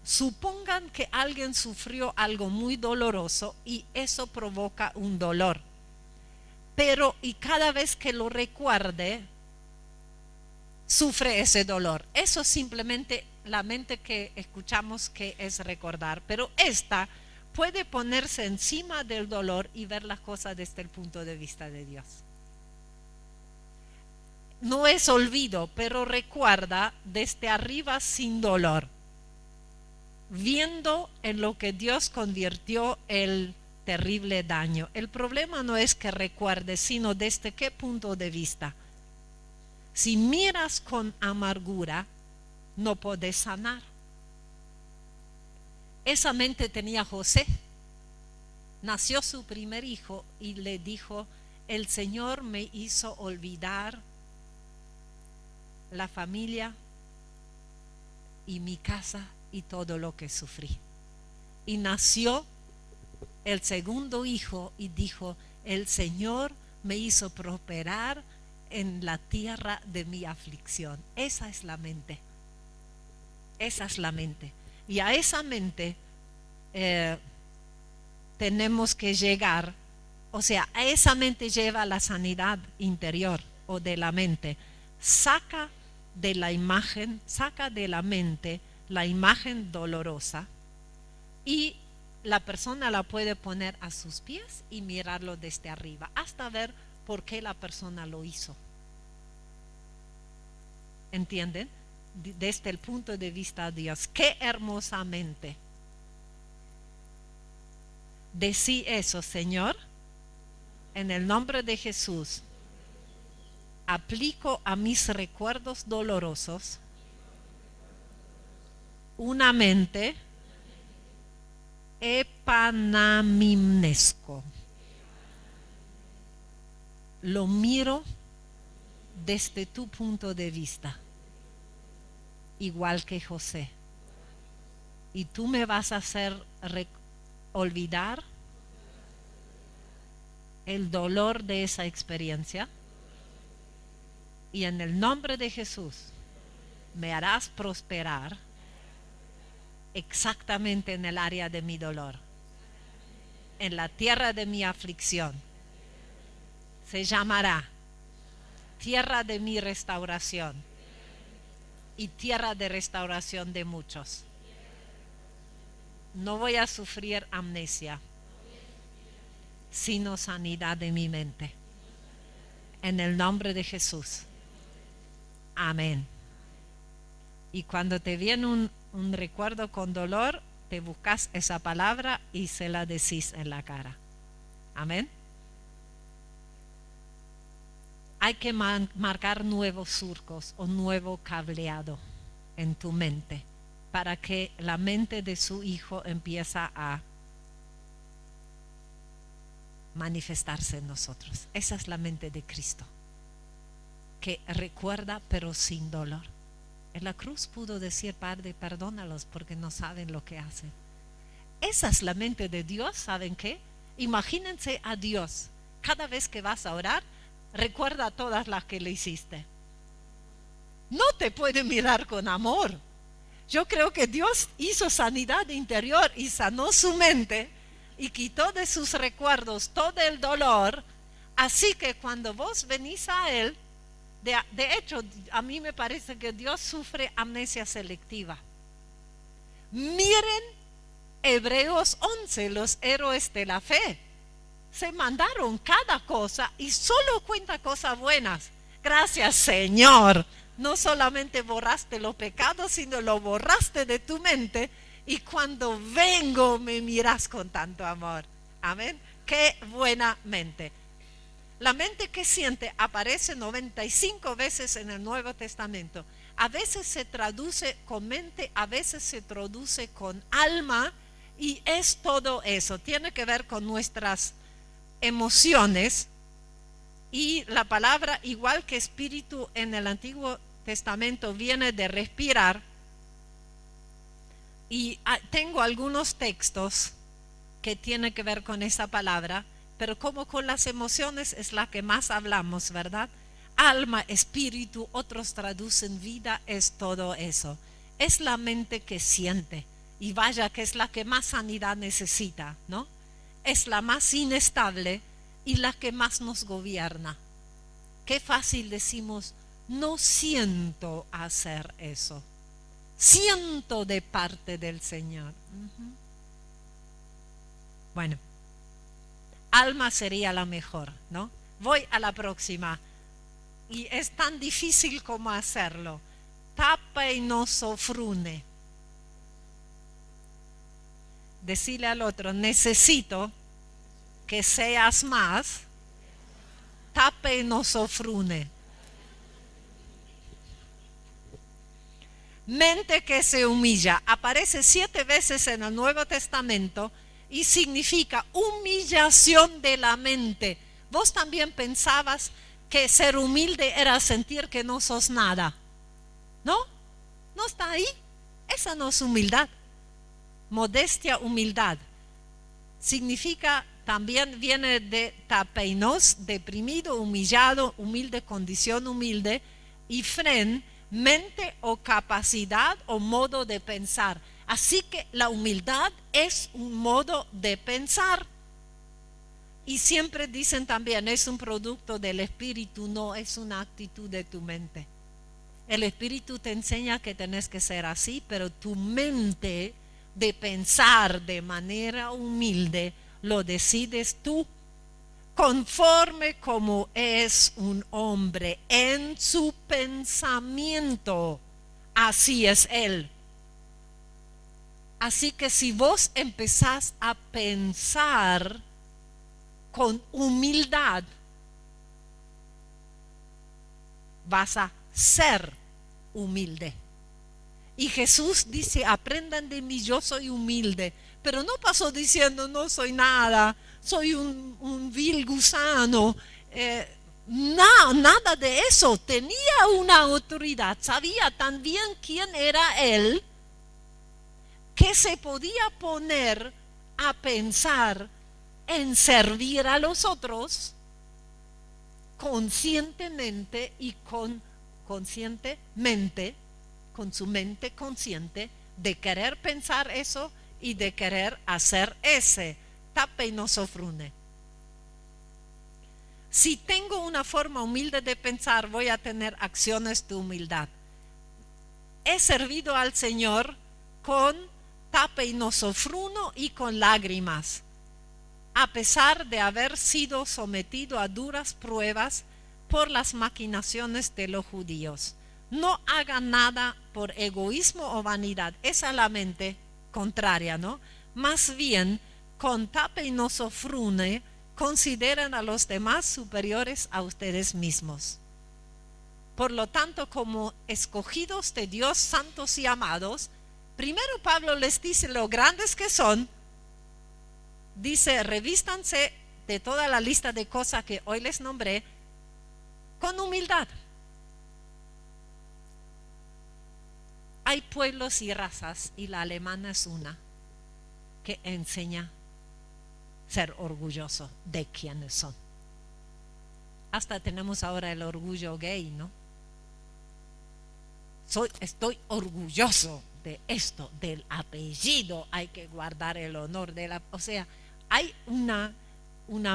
Supongan que alguien sufrió algo muy doloroso y eso provoca un dolor. Pero y cada vez que lo recuerde, sufre ese dolor. Eso simplemente la mente que escuchamos que es recordar. Pero esta puede ponerse encima del dolor y ver las cosas desde el punto de vista de Dios. No es olvido, pero recuerda desde arriba sin dolor, viendo en lo que Dios convirtió el terrible daño. El problema no es que recuerde, sino desde qué punto de vista. Si miras con amargura, no podés sanar. Esa mente tenía José. Nació su primer hijo y le dijo, el Señor me hizo olvidar la familia y mi casa y todo lo que sufrí. Y nació el segundo hijo y dijo, el Señor me hizo prosperar en la tierra de mi aflicción. Esa es la mente. Esa es la mente. Y a esa mente tenemos que llegar, o sea, a esa mente lleva la sanidad interior o de la mente. Saca de la imagen, saca de la mente la imagen dolorosa y la persona la puede poner a sus pies y mirarlo desde arriba hasta ver por qué la persona lo hizo. ¿Entienden? Desde el punto de vista de Dios, qué hermosamente. Decí eso, Señor, en el nombre de Jesús, aplico a mis recuerdos dolorosos una mente epanamimnesco. Lo miro desde tu punto de vista, igual que José. Y tú me vas a hacer olvidar el dolor de esa experiencia. Y en el nombre de Jesús me harás prosperar exactamente en el área de mi dolor, en la tierra de mi aflicción. Se llamará tierra de mi restauración y tierra de restauración de muchos. No voy a sufrir amnesia, sino sanidad de mi mente. En el nombre de Jesús. Amén. Y cuando te viene un recuerdo con dolor, te buscas esa palabra y se la decís en la cara. Amén. Hay que marcar nuevos surcos o nuevo cableado en tu mente para que la mente de su hijo empiece a manifestarse en nosotros. Esa es la mente de Cristo, que recuerda pero sin dolor. En la cruz pudo decir: Padre, perdónalos porque no saben lo que hacen. Esa es la mente de Dios. ¿Saben qué? Imagínense a Dios. Cada vez que vas a orar, recuerda a todas las que le hiciste. No te puede mirar con amor. Yo creo que Dios hizo sanidad interior y sanó su mente y quitó de sus recuerdos todo el dolor. Así que cuando vos venís a Él, de hecho, a mí me parece que Dios sufre amnesia selectiva. Miren Hebreos 11, los héroes de la fe. Se mandaron cada cosa y solo cuenta cosas buenas. Gracias, Señor. No solamente borraste los pecados, sino lo borraste de tu mente. Y cuando vengo me miras con tanto amor. Amén. Qué buena mente. La mente que siente aparece 95 veces en el Nuevo Testamento. A veces se traduce con mente, a veces se traduce con alma. Y es todo eso. Tiene que ver con nuestras emociones. Y la palabra, igual que espíritu en el Antiguo Testamento, viene de respirar. Y tengo algunos textos que tienen que ver con esa palabra, pero como con las emociones es la que más hablamos, ¿verdad? Alma, espíritu, otros traducen vida, es todo eso. Es la mente que siente, y vaya que es la que más sanidad necesita, ¿no? Es la más inestable y la que más nos gobierna. Qué fácil decimos: no siento hacer eso. Siento de parte del Señor. Bueno, alma sería la mejor, ¿no? Voy a la próxima. Y es tan difícil como hacerlo. Tapa y no sofrune. Decirle al otro: necesito que seas más. Tape y no sofrune. Mente que se humilla. Aparece 7 veces en el Nuevo Testamento y significa humillación de la mente. Vos también pensabas que ser humilde era sentir que no sos nada. ¿No? ¿No está ahí? Esa no es humildad. Modestia, humildad. Significa, también viene de tapeinos, deprimido, humillado, humilde, condición humilde. Y fren, mente o capacidad o modo de pensar. Así que la humildad es un modo de pensar. Y siempre dicen también: es un producto del espíritu, no es una actitud de tu mente. El Espíritu te enseña que tenés que ser así, pero tu mente de pensar de manera humilde lo decides tú, conforme como es un hombre en su pensamiento, así es él. Así que si vos empezás a pensar con humildad, vas a ser humilde. Y Jesús dice, aprendan de mí, yo soy humilde. Pero no pasó diciendo, no soy nada, soy un vil gusano. No, nada de eso. Tenía una autoridad, sabía también quién era él, que se podía poner a pensar en servir a los otros conscientemente y con su mente consciente de querer pensar eso y de querer hacer ese. Tape y no sofrune. Si tengo una forma humilde de pensar, voy a tener acciones de humildad. He servido al Señor con tape y no sofruno y con lágrimas, a pesar de haber sido sometido a duras pruebas por las maquinaciones de los judíos. No hagan nada por egoísmo o vanidad. Esa es la mente contraria, ¿no? Más bien, con tape y no sofrune, consideren a los demás superiores a ustedes mismos. Por lo tanto, como escogidos de Dios, santos y amados, primero Pablo les dice lo grandes que son. Dice, revístanse de toda la lista de cosas que hoy les nombré con humildad. Hay pueblos y razas, y la alemana es una, que enseña a ser orgulloso de quienes son. Hasta tenemos ahora el orgullo gay, ¿no? Estoy orgulloso de esto, del apellido, hay que guardar el honor de la... O sea, hay una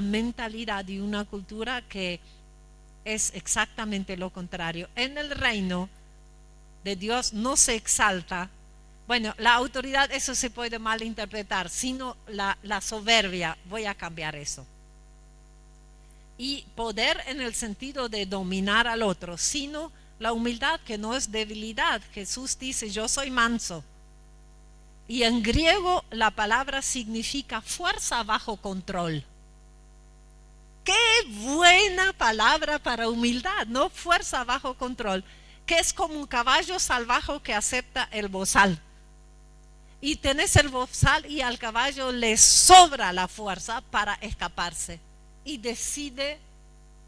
mentalidad y una cultura que es exactamente lo contrario. En el reino de Dios no se exalta, bueno, la autoridad, eso se puede malinterpretar, sino la soberbia. Voy a cambiar eso. Y poder en el sentido de dominar al otro, sino la humildad, que no es debilidad. Jesús dice, yo soy manso. Y en griego la palabra significa fuerza bajo control. Qué buena palabra para humildad, ¿no? Fuerza bajo control, que es como un caballo salvaje que acepta el bozal. Y tenés el bozal y al caballo le sobra la fuerza para escaparse y decide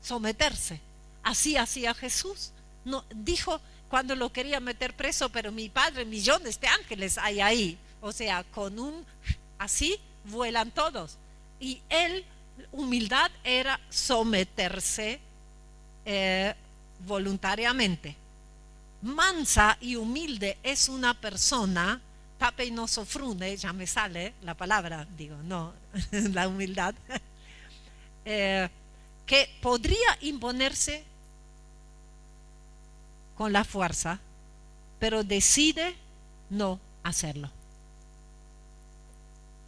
someterse. Así hacía Jesús. No, dijo cuando lo quería meter preso, pero mi Padre, millones de ángeles hay ahí. O sea, con un así vuelan todos. Y él, humildad era someterse voluntariamente. Mansa y humilde es una persona, tape y no sofrune, ya me sale la palabra, digo, no, la humildad, que podría imponerse con la fuerza, pero decide no hacerlo.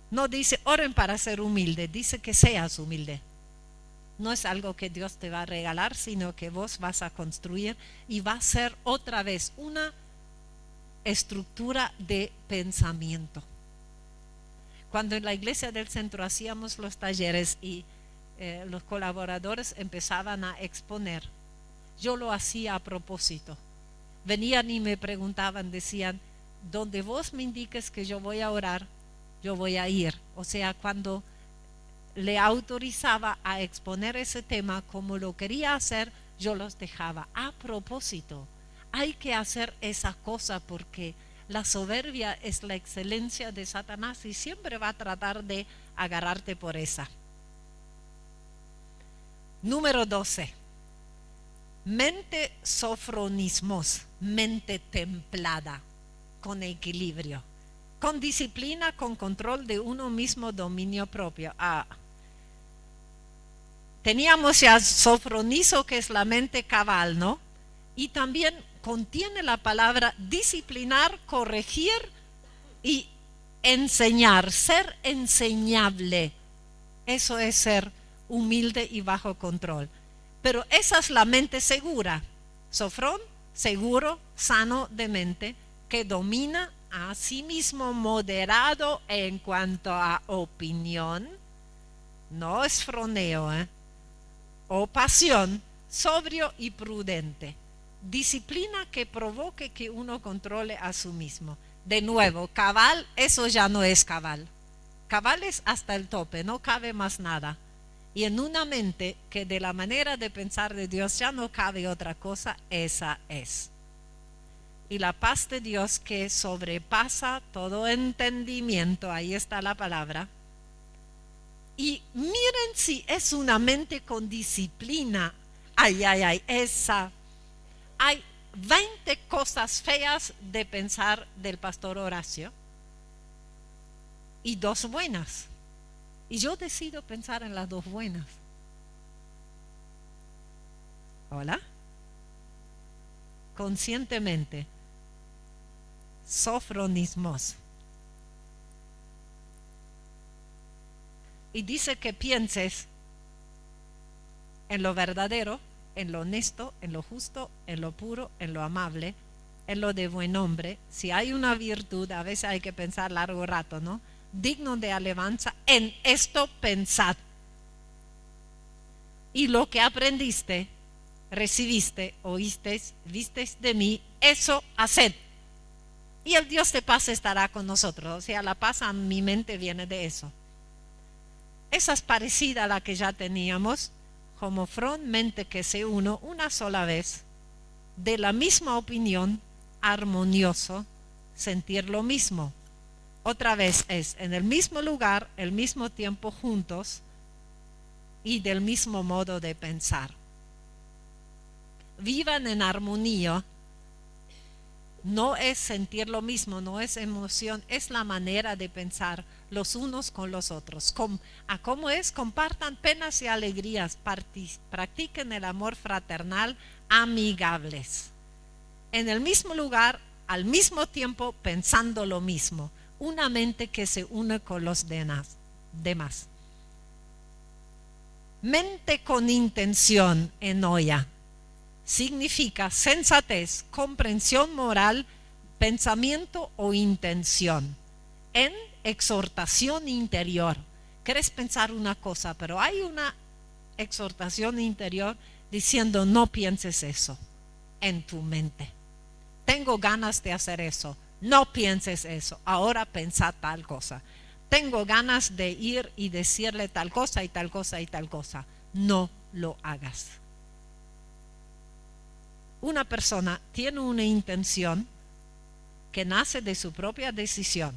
No dice oren para ser humilde, dice que seas humilde. No es algo que Dios te va a regalar, sino que vos vas a construir y va a ser otra vez una estructura de pensamiento. Cuando en la iglesia del centro hacíamos los talleres y los colaboradores empezaban a exponer, yo lo hacía a propósito. Venían y me preguntaban, decían, donde vos me indiques que yo voy a orar, yo voy a ir. O sea, cuando le autorizaba a exponer ese tema como lo quería hacer, yo los dejaba a propósito. Hay que hacer esa cosa porque la soberbia es la excelencia de Satanás y siempre va a tratar de agarrarte por esa. Número 12. Mente sofronismos, mente templada, con equilibrio, con disciplina, con control de uno mismo, dominio propio. Teníamos ya sofronizo, que es la mente cabal, ¿no? Y también contiene la palabra disciplinar, corregir y enseñar, ser enseñable. Eso es ser humilde y bajo control. Pero esa es la mente segura. Sofrón, seguro, sano de mente, que domina a sí mismo, moderado en cuanto a opinión, no es froneo, o pasión, sobrio y prudente. Disciplina que provoque que uno controle a sí mismo. De nuevo, cabal, eso ya no es cabal. Cabal es hasta el tope, no cabe más nada. Y en una mente que de la manera de pensar de Dios ya no cabe otra cosa, esa es. Y la paz de Dios que sobrepasa todo entendimiento, ahí está la palabra. Y miren si es una mente con disciplina. Ay, esa. Hay 20 cosas feas de pensar del pastor Horacio y 2 buenas. Y yo decido pensar en las 2 buenas. ¿Hola? Conscientemente. Sofronismos. Y dice que pienses en lo verdadero, en lo honesto, en lo justo, en lo puro, en lo amable, en lo de buen hombre. Si hay una virtud, a veces hay que pensar largo rato, ¿no? Digno de alabanza, en esto pensad. Y lo que aprendiste, recibiste, oísteis, visteis de mí, eso haced. Y el Dios de paz estará con nosotros. O sea, la paz a mi mente viene de eso. Esa es parecida a la que ya teníamos, como mente que se uno una sola vez, de la misma opinión, armonioso, sentir lo mismo. Otra vez es en el mismo lugar, el mismo tiempo juntos y del mismo modo de pensar. Vivan en armonía. No es sentir lo mismo, no es emoción, es la manera de pensar los unos con los otros. ¿Cómo es? Compartan penas y alegrías, practiquen el amor fraternal, amigables. En el mismo lugar, al mismo tiempo, pensando lo mismo. Una mente que se une con los demás. Mente con intención, enoia. Significa sensatez, comprensión moral, pensamiento o intención. En exhortación interior. Quieres pensar una cosa, pero hay una exhortación interior diciendo no pienses eso en tu mente. Tengo ganas de hacer eso. No pienses eso. Ahora pensa tal cosa. Tengo ganas de ir y decirle tal cosa y tal cosa y tal cosa. No lo hagas. Una persona tiene una intención que nace de su propia decisión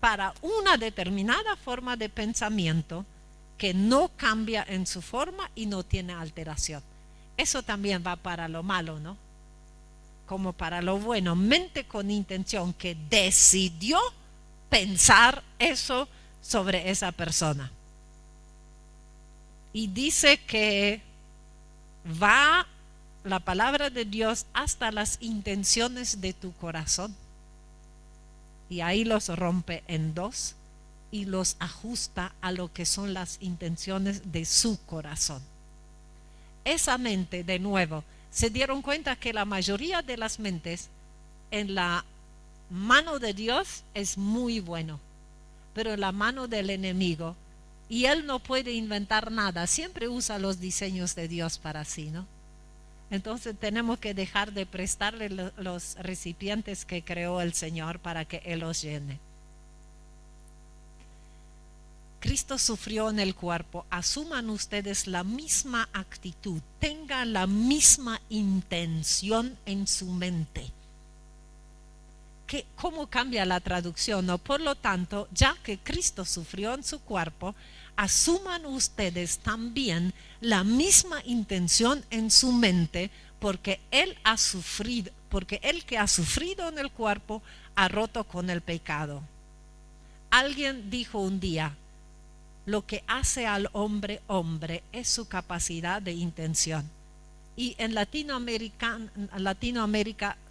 para una determinada forma de pensamiento que no cambia en su forma y no tiene alteración. Eso también va para lo malo, ¿no? Como para lo bueno. Mente con intención que decidió pensar eso sobre esa persona. Y dice que va la palabra de Dios hasta las intenciones de tu corazón. Y ahí los rompe en 2 y los ajusta a lo que son las intenciones de su corazón. Esa mente, de nuevo, se dieron cuenta que la mayoría de las mentes en la mano de Dios es muy bueno, pero en la mano del enemigo, y él no puede inventar nada, siempre usa los diseños de Dios para sí, ¿no? Entonces tenemos que dejar de prestarle los recipientes que creó el Señor para que Él los llene. Cristo sufrió en el cuerpo. Asuman ustedes la misma actitud. Tengan la misma intención en su mente. ¿Cómo cambia la traducción? ¿No? Por lo tanto, ya que Cristo sufrió en su cuerpo, asuman ustedes también la misma intención en su mente, porque Él ha sufrido, porque el que ha sufrido en el cuerpo ha roto con el pecado. Alguien dijo un día, lo que hace al hombre hombre es su capacidad de intención. Y en Latinoamérica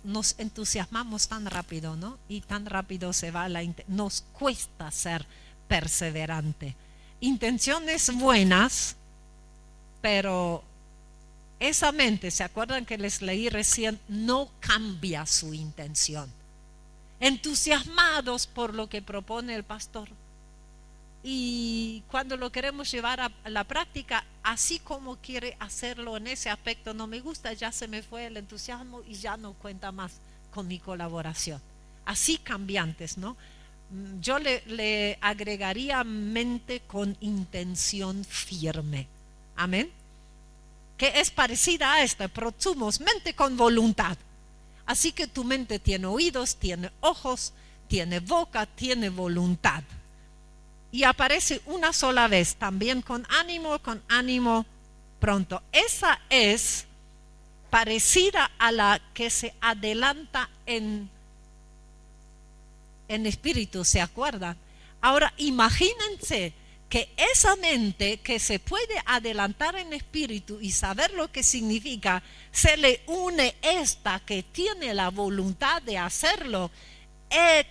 nos entusiasmamos tan rápido, ¿no? Y tan rápido se va nos cuesta ser perseverante. Intenciones buenas, pero esa mente, ¿se acuerdan que les leí recién? No cambia su intención. Entusiasmados por lo que propone el pastor. Y cuando lo queremos llevar a la práctica, así como quiere hacerlo en ese aspecto, no me gusta, ya se me fue el entusiasmo y ya no cuenta más con mi colaboración. Así cambiantes, ¿no? Yo le agregaría mente con intención firme. Amén. Que es parecida a esta, prosumos, mente con voluntad. Así que tu mente tiene oídos, tiene ojos, tiene boca, tiene voluntad. Y aparece una sola vez, también con ánimo pronto. Esa es parecida a la que se adelanta en espíritu, ¿se acuerdan? Ahora imagínense que esa mente que se puede adelantar en espíritu y saber lo que significa, se le une esta que tiene la voluntad de hacerlo.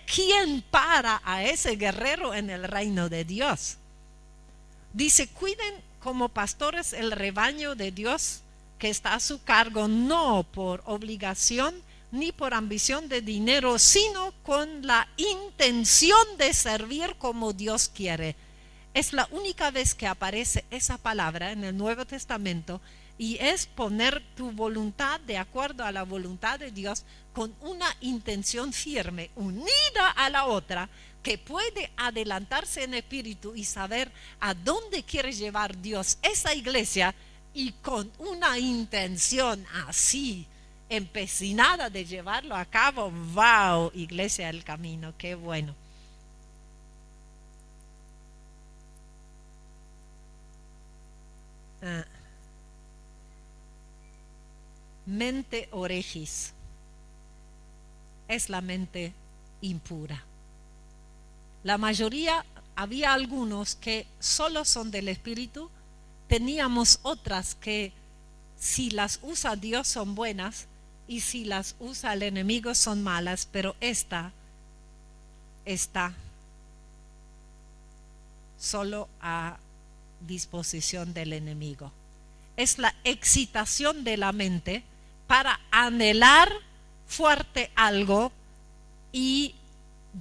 ¿Quién para a ese guerrero en el reino de Dios? Dice, cuiden como pastores el rebaño de Dios que está a su cargo, no por obligación ni por ambición de dinero, sino con la intención de servir como Dios quiere. Es la única vez que aparece esa palabra en el Nuevo Testamento, y es poner tu voluntad de acuerdo a la voluntad de Dios con una intención firme, unida a la otra, que puede adelantarse en espíritu y saber a dónde quiere llevar Dios esa iglesia, y con una intención así empecinada de llevarlo a cabo. ¡Wow! Iglesia del Camino, qué bueno. Mente oregis es la mente impura. La mayoría, había algunos que solo son del espíritu, teníamos otras que si las usa Dios son buenas y si las usa el enemigo son malas, pero esta está solo a disposición del enemigo. Es la excitación de la mente para anhelar fuerte algo y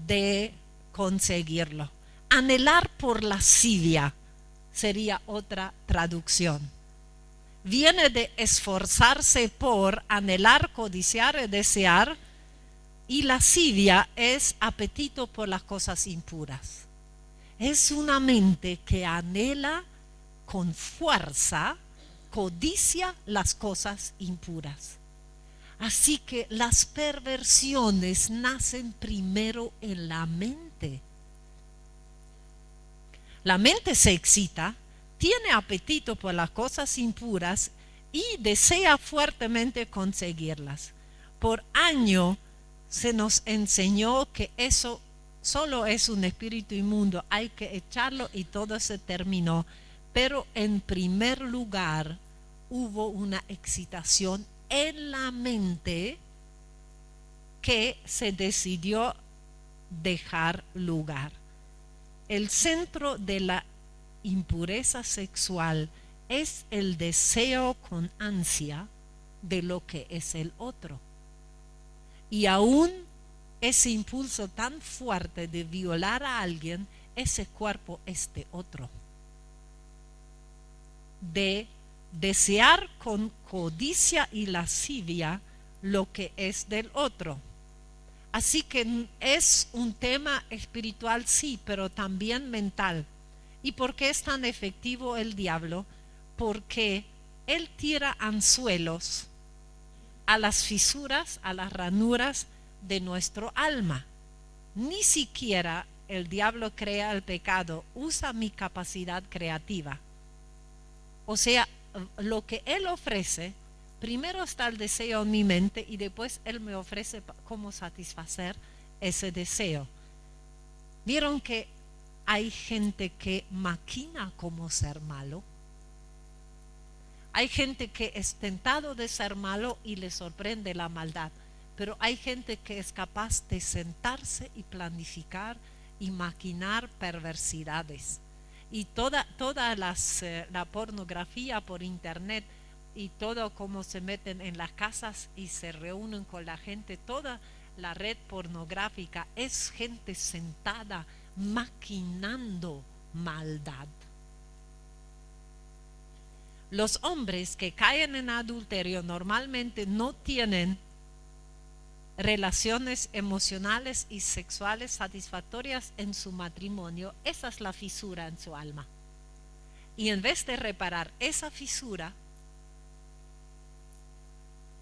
de conseguirlo. Anhelar por lascivia sería otra traducción. Viene de esforzarse por, anhelar, codiciar, desear, y lascivia es apetito por las cosas impuras. Es una mente que anhela con fuerza, codicia las cosas impuras. Así que las perversiones nacen primero en la mente. La mente se excita, tiene apetito por las cosas impuras y desea fuertemente conseguirlas. Por años se nos enseñó que eso solo es un espíritu inmundo, hay que echarlo y todo se terminó. Pero en primer lugar hubo una excitación en la mente que se decidió dejar lugar. El centro de la impureza sexual es el deseo con ansia de lo que es el otro. Y aún ese impulso tan fuerte de violar a alguien, ese cuerpo es de otro. De desear con codicia y lascivia lo que es del otro. Así que es un tema espiritual, sí, pero también mental. ¿Y por qué es tan efectivo el diablo? Porque él tira anzuelos a las fisuras, a las ranuras de nuestro alma. Ni siquiera el diablo crea el pecado, usa mi capacidad creativa. O sea, lo que él ofrece, primero está el deseo en mi mente y después él me ofrece cómo satisfacer ese deseo. ¿Vieron que hay gente que maquina cómo ser malo? Hay gente que es tentado de ser malo y le sorprende la maldad, pero hay gente que es capaz de sentarse y planificar y maquinar perversidades. Y toda la pornografía por internet y todo como se meten en las casas y se reúnen con la gente, toda la red pornográfica es gente sentada maquinando maldad. Los hombres que caen en adulterio normalmente no tienen relaciones emocionales y sexuales satisfactorias en su matrimonio. Esa es la fisura en su alma. Y en vez de reparar esa fisura,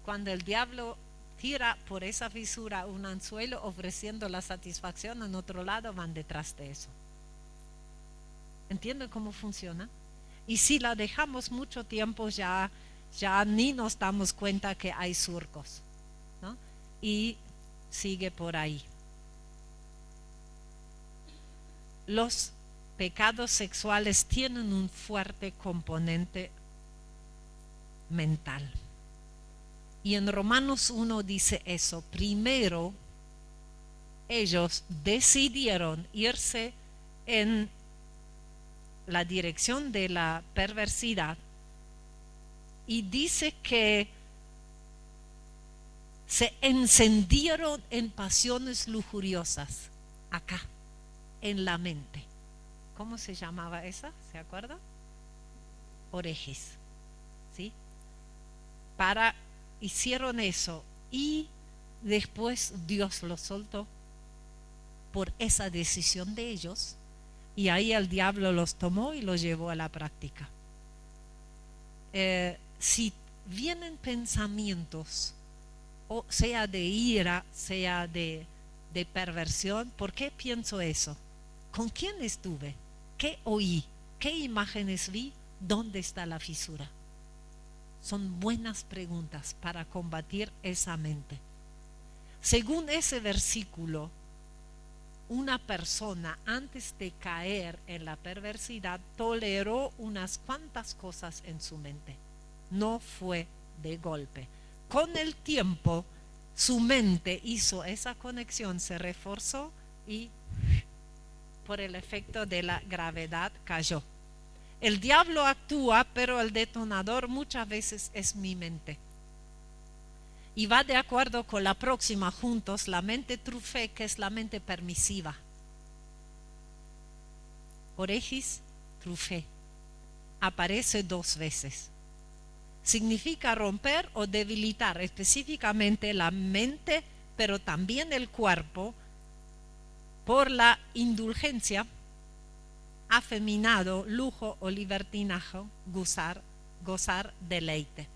cuando el diablo tira por esa fisura un anzuelo ofreciendo la satisfacción en otro lado, van detrás de eso. ¿Entienden cómo funciona? Y si la dejamos mucho tiempo ya ni nos damos cuenta que hay surcos, ¿no? Y sigue por ahí. Los pecados sexuales tienen un fuerte componente mental. Y en Romanos 1 dice eso. Primero, ellos decidieron irse en la dirección de la perversidad. Y dice que se encendieron en pasiones lujuriosas, acá, en la mente. ¿Cómo se llamaba esa? ¿Se acuerda? Orejis. ¿Sí? Hicieron eso y después Dios los soltó por esa decisión de ellos, y ahí el diablo los tomó y los llevó a la práctica. Si vienen pensamientos, o sea de ira, sea de perversión, ¿por qué pienso eso? ¿Con quién estuve? ¿Qué oí? ¿Qué imágenes vi? ¿Dónde está la fisura? Son buenas preguntas para combatir esa mente. Según ese versículo, una persona antes de caer en la perversidad toleró unas cuantas cosas en su mente. No fue de golpe. Con el tiempo, su mente hizo esa conexión, se reforzó y por el efecto de la gravedad cayó. El diablo actúa, pero el detonador muchas veces es mi mente. Y va de acuerdo con la próxima juntos, la mente trufé, que es la mente permisiva. Orejis, trufé. Aparece 2 veces. Significa romper o debilitar específicamente la mente, pero también el cuerpo, por la indulgencia, afeminado, lujo o libertinaje, gozar deleite.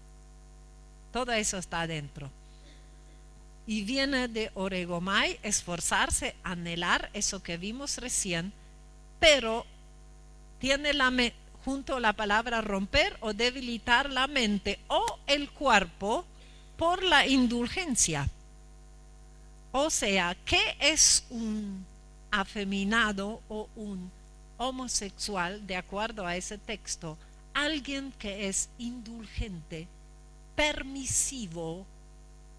Todo eso está adentro. Y viene de oregomai, esforzarse, anhelar, eso que vimos recién, pero tiene junto a la palabra romper o debilitar la mente o el cuerpo por la indulgencia. O sea, ¿qué es un afeminado o un homosexual de acuerdo a ese texto? Alguien que es indulgente, permisivo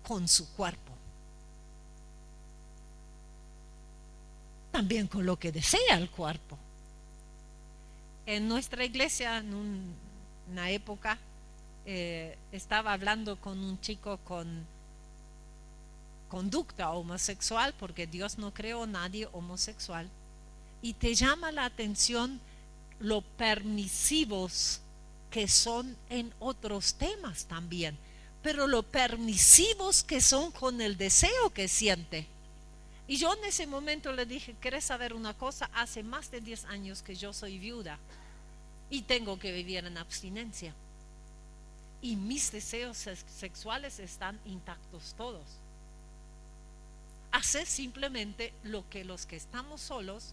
con su cuerpo, también con lo que desea el cuerpo. En nuestra iglesia, en una época, estaba hablando con un chico con conducta homosexual, porque Dios no creó nadie homosexual, y te llama la atención lo permisivos que son en otros temas también, pero lo permisivos que son con el deseo que siente. Y yo en ese momento le dije, ¿querés saber una cosa? Hace más de 10 años que yo soy viuda y tengo que vivir en abstinencia, y mis deseos sexuales están intactos todos. Hace simplemente lo que los que estamos solos,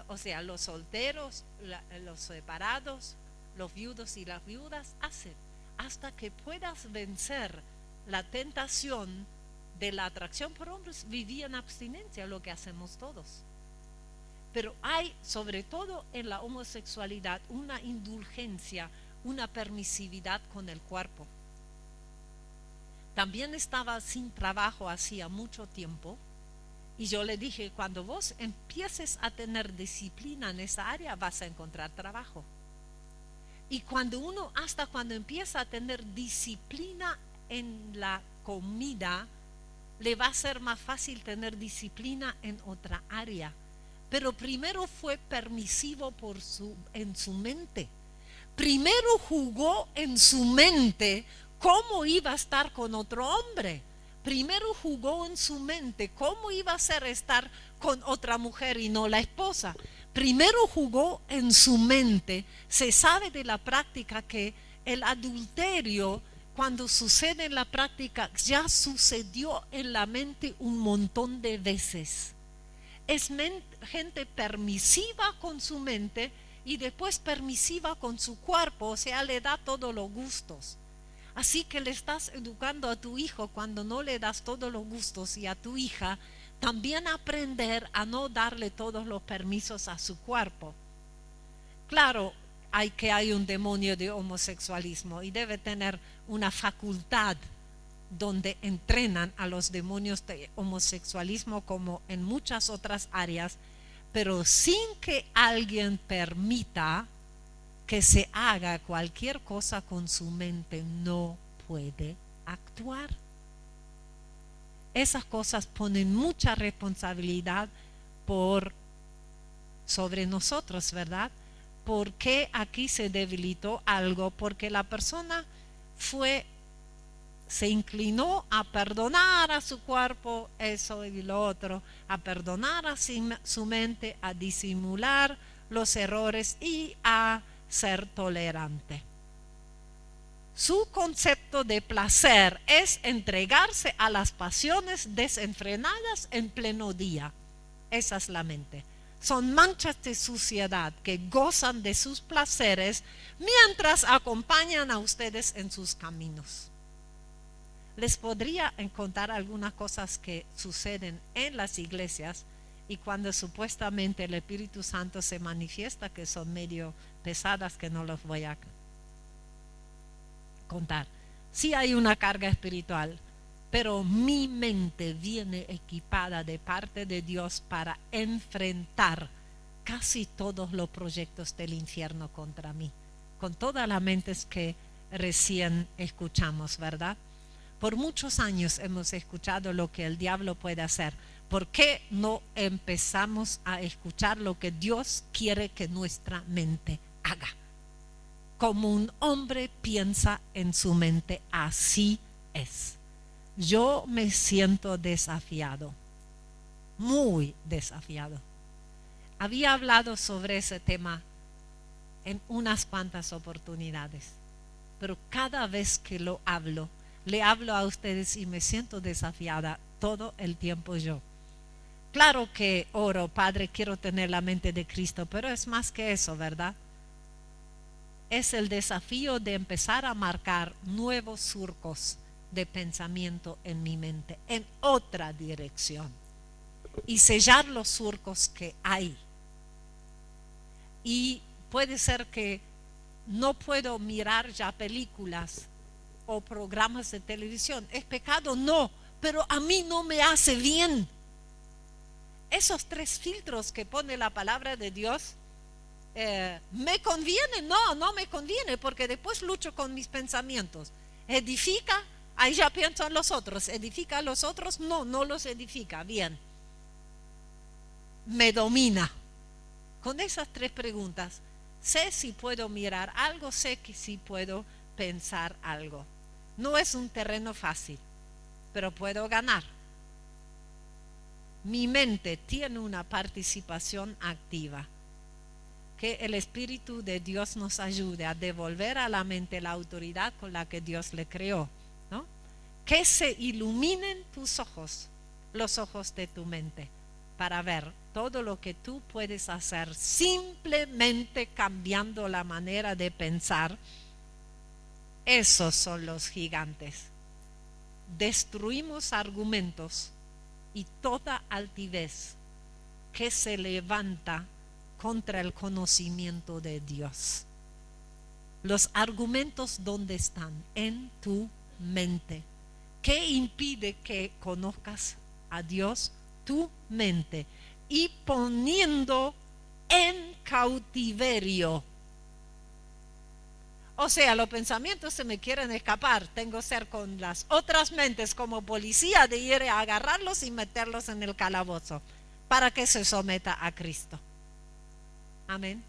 o sea, los solteros, los separados, los viudos y las viudas hacen, hasta que puedas vencer la tentación de la atracción por hombres. Viví en abstinencia, lo que hacemos todos. Pero hay, sobre todo en la homosexualidad, una indulgencia, una permisividad con el cuerpo. También estaba sin trabajo hacía mucho tiempo y yo le dije, cuando vos empieces a tener disciplina en esa área vas a encontrar trabajo. Y hasta cuando empieza a tener disciplina en la comida, le va a ser más fácil tener disciplina en otra área. Pero primero fue permisivo en su mente. Primero jugó en su mente cómo iba a estar con otro hombre. Primero jugó en su mente cómo iba a ser estar con otra mujer y no la esposa. Primero jugó en su mente. Se sabe de la práctica que el adulterio, cuando sucede en la práctica, ya sucedió en la mente un montón de veces. Es gente permisiva con su mente y después permisiva con su cuerpo, o sea, le da todos los gustos. Así que le estás educando a tu hijo cuando no le das todos los gustos, y a tu hija también aprender a no darle todos los permisos a su cuerpo. Claro, hay un demonio de homosexualismo y debe tener una facultad donde entrenan a los demonios de homosexualismo como en muchas otras áreas, pero sin que alguien permita que se haga cualquier cosa con su mente, no puede actuar. Esas cosas ponen mucha responsabilidad sobre nosotros, ¿verdad? ¿Por qué aquí se debilitó algo? Porque la persona se inclinó a perdonar a su cuerpo, eso y lo otro, a perdonar a su mente, a disimular los errores y a ser tolerante. Su concepto de placer es entregarse a las pasiones desenfrenadas en pleno día. Esa es la mente. Son manchas de suciedad que gozan de sus placeres mientras acompañan a ustedes en sus caminos. Les podría contar algunas cosas que suceden en las iglesias y cuando supuestamente el Espíritu Santo se manifiesta, que son medio pesadas, que no los voy a contar. Sí hay una carga espiritual, pero mi mente viene equipada de parte de Dios para enfrentar casi todos los proyectos del infierno contra mí, con todas las mentes que recién escuchamos, ¿verdad? Por muchos años hemos escuchado lo que el diablo puede hacer. ¿Por qué no empezamos a escuchar lo que Dios quiere que nuestra mente haga? Como un hombre piensa en su mente, así es. Yo me siento desafiado, muy desafiado. Había hablado sobre ese tema en unas cuantas oportunidades, pero cada vez que lo hablo, le hablo a ustedes y me siento desafiada todo el tiempo yo. Claro que oro, Padre, quiero tener la mente de Cristo, pero es más que eso, ¿verdad? Es el desafío de empezar a marcar nuevos surcos de pensamiento en mi mente, en otra dirección, y sellar los surcos que hay. Y puede ser que no puedo mirar ya películas o programas de televisión. ¿Es pecado? No, pero a mí no me hace bien. Esos 3 filtros que pone la palabra de Dios, ¿me conviene? No, no me conviene, porque después lucho con mis pensamientos. ¿Edifica? Ahí ya pienso en los otros. ¿Edifica a los otros? No, no los edifica. Bien. Me domina. Con esas 3 preguntas, sé si puedo mirar algo, sé que sí puedo pensar algo. No es un terreno fácil, pero puedo ganar. Mi mente tiene una participación activa. Que el Espíritu de Dios nos ayude a devolver a la mente la autoridad con la que Dios le creó, ¿no? Que se iluminen tus ojos, los ojos de tu mente, para ver todo lo que tú puedes hacer simplemente cambiando la manera de pensar. Esos son los gigantes. Destruimos argumentos y toda altivez que se levanta contra el conocimiento de Dios. Los argumentos, ¿dónde están? En tu mente. ¿Qué impide que conozcas a Dios? Tu mente. Y poniendo en cautiverio. O sea, los pensamientos se me quieren escapar. Tengo que ser con las otras mentes como policía de ir a agarrarlos y meterlos en el calabozo para que se someta a Cristo. Amén.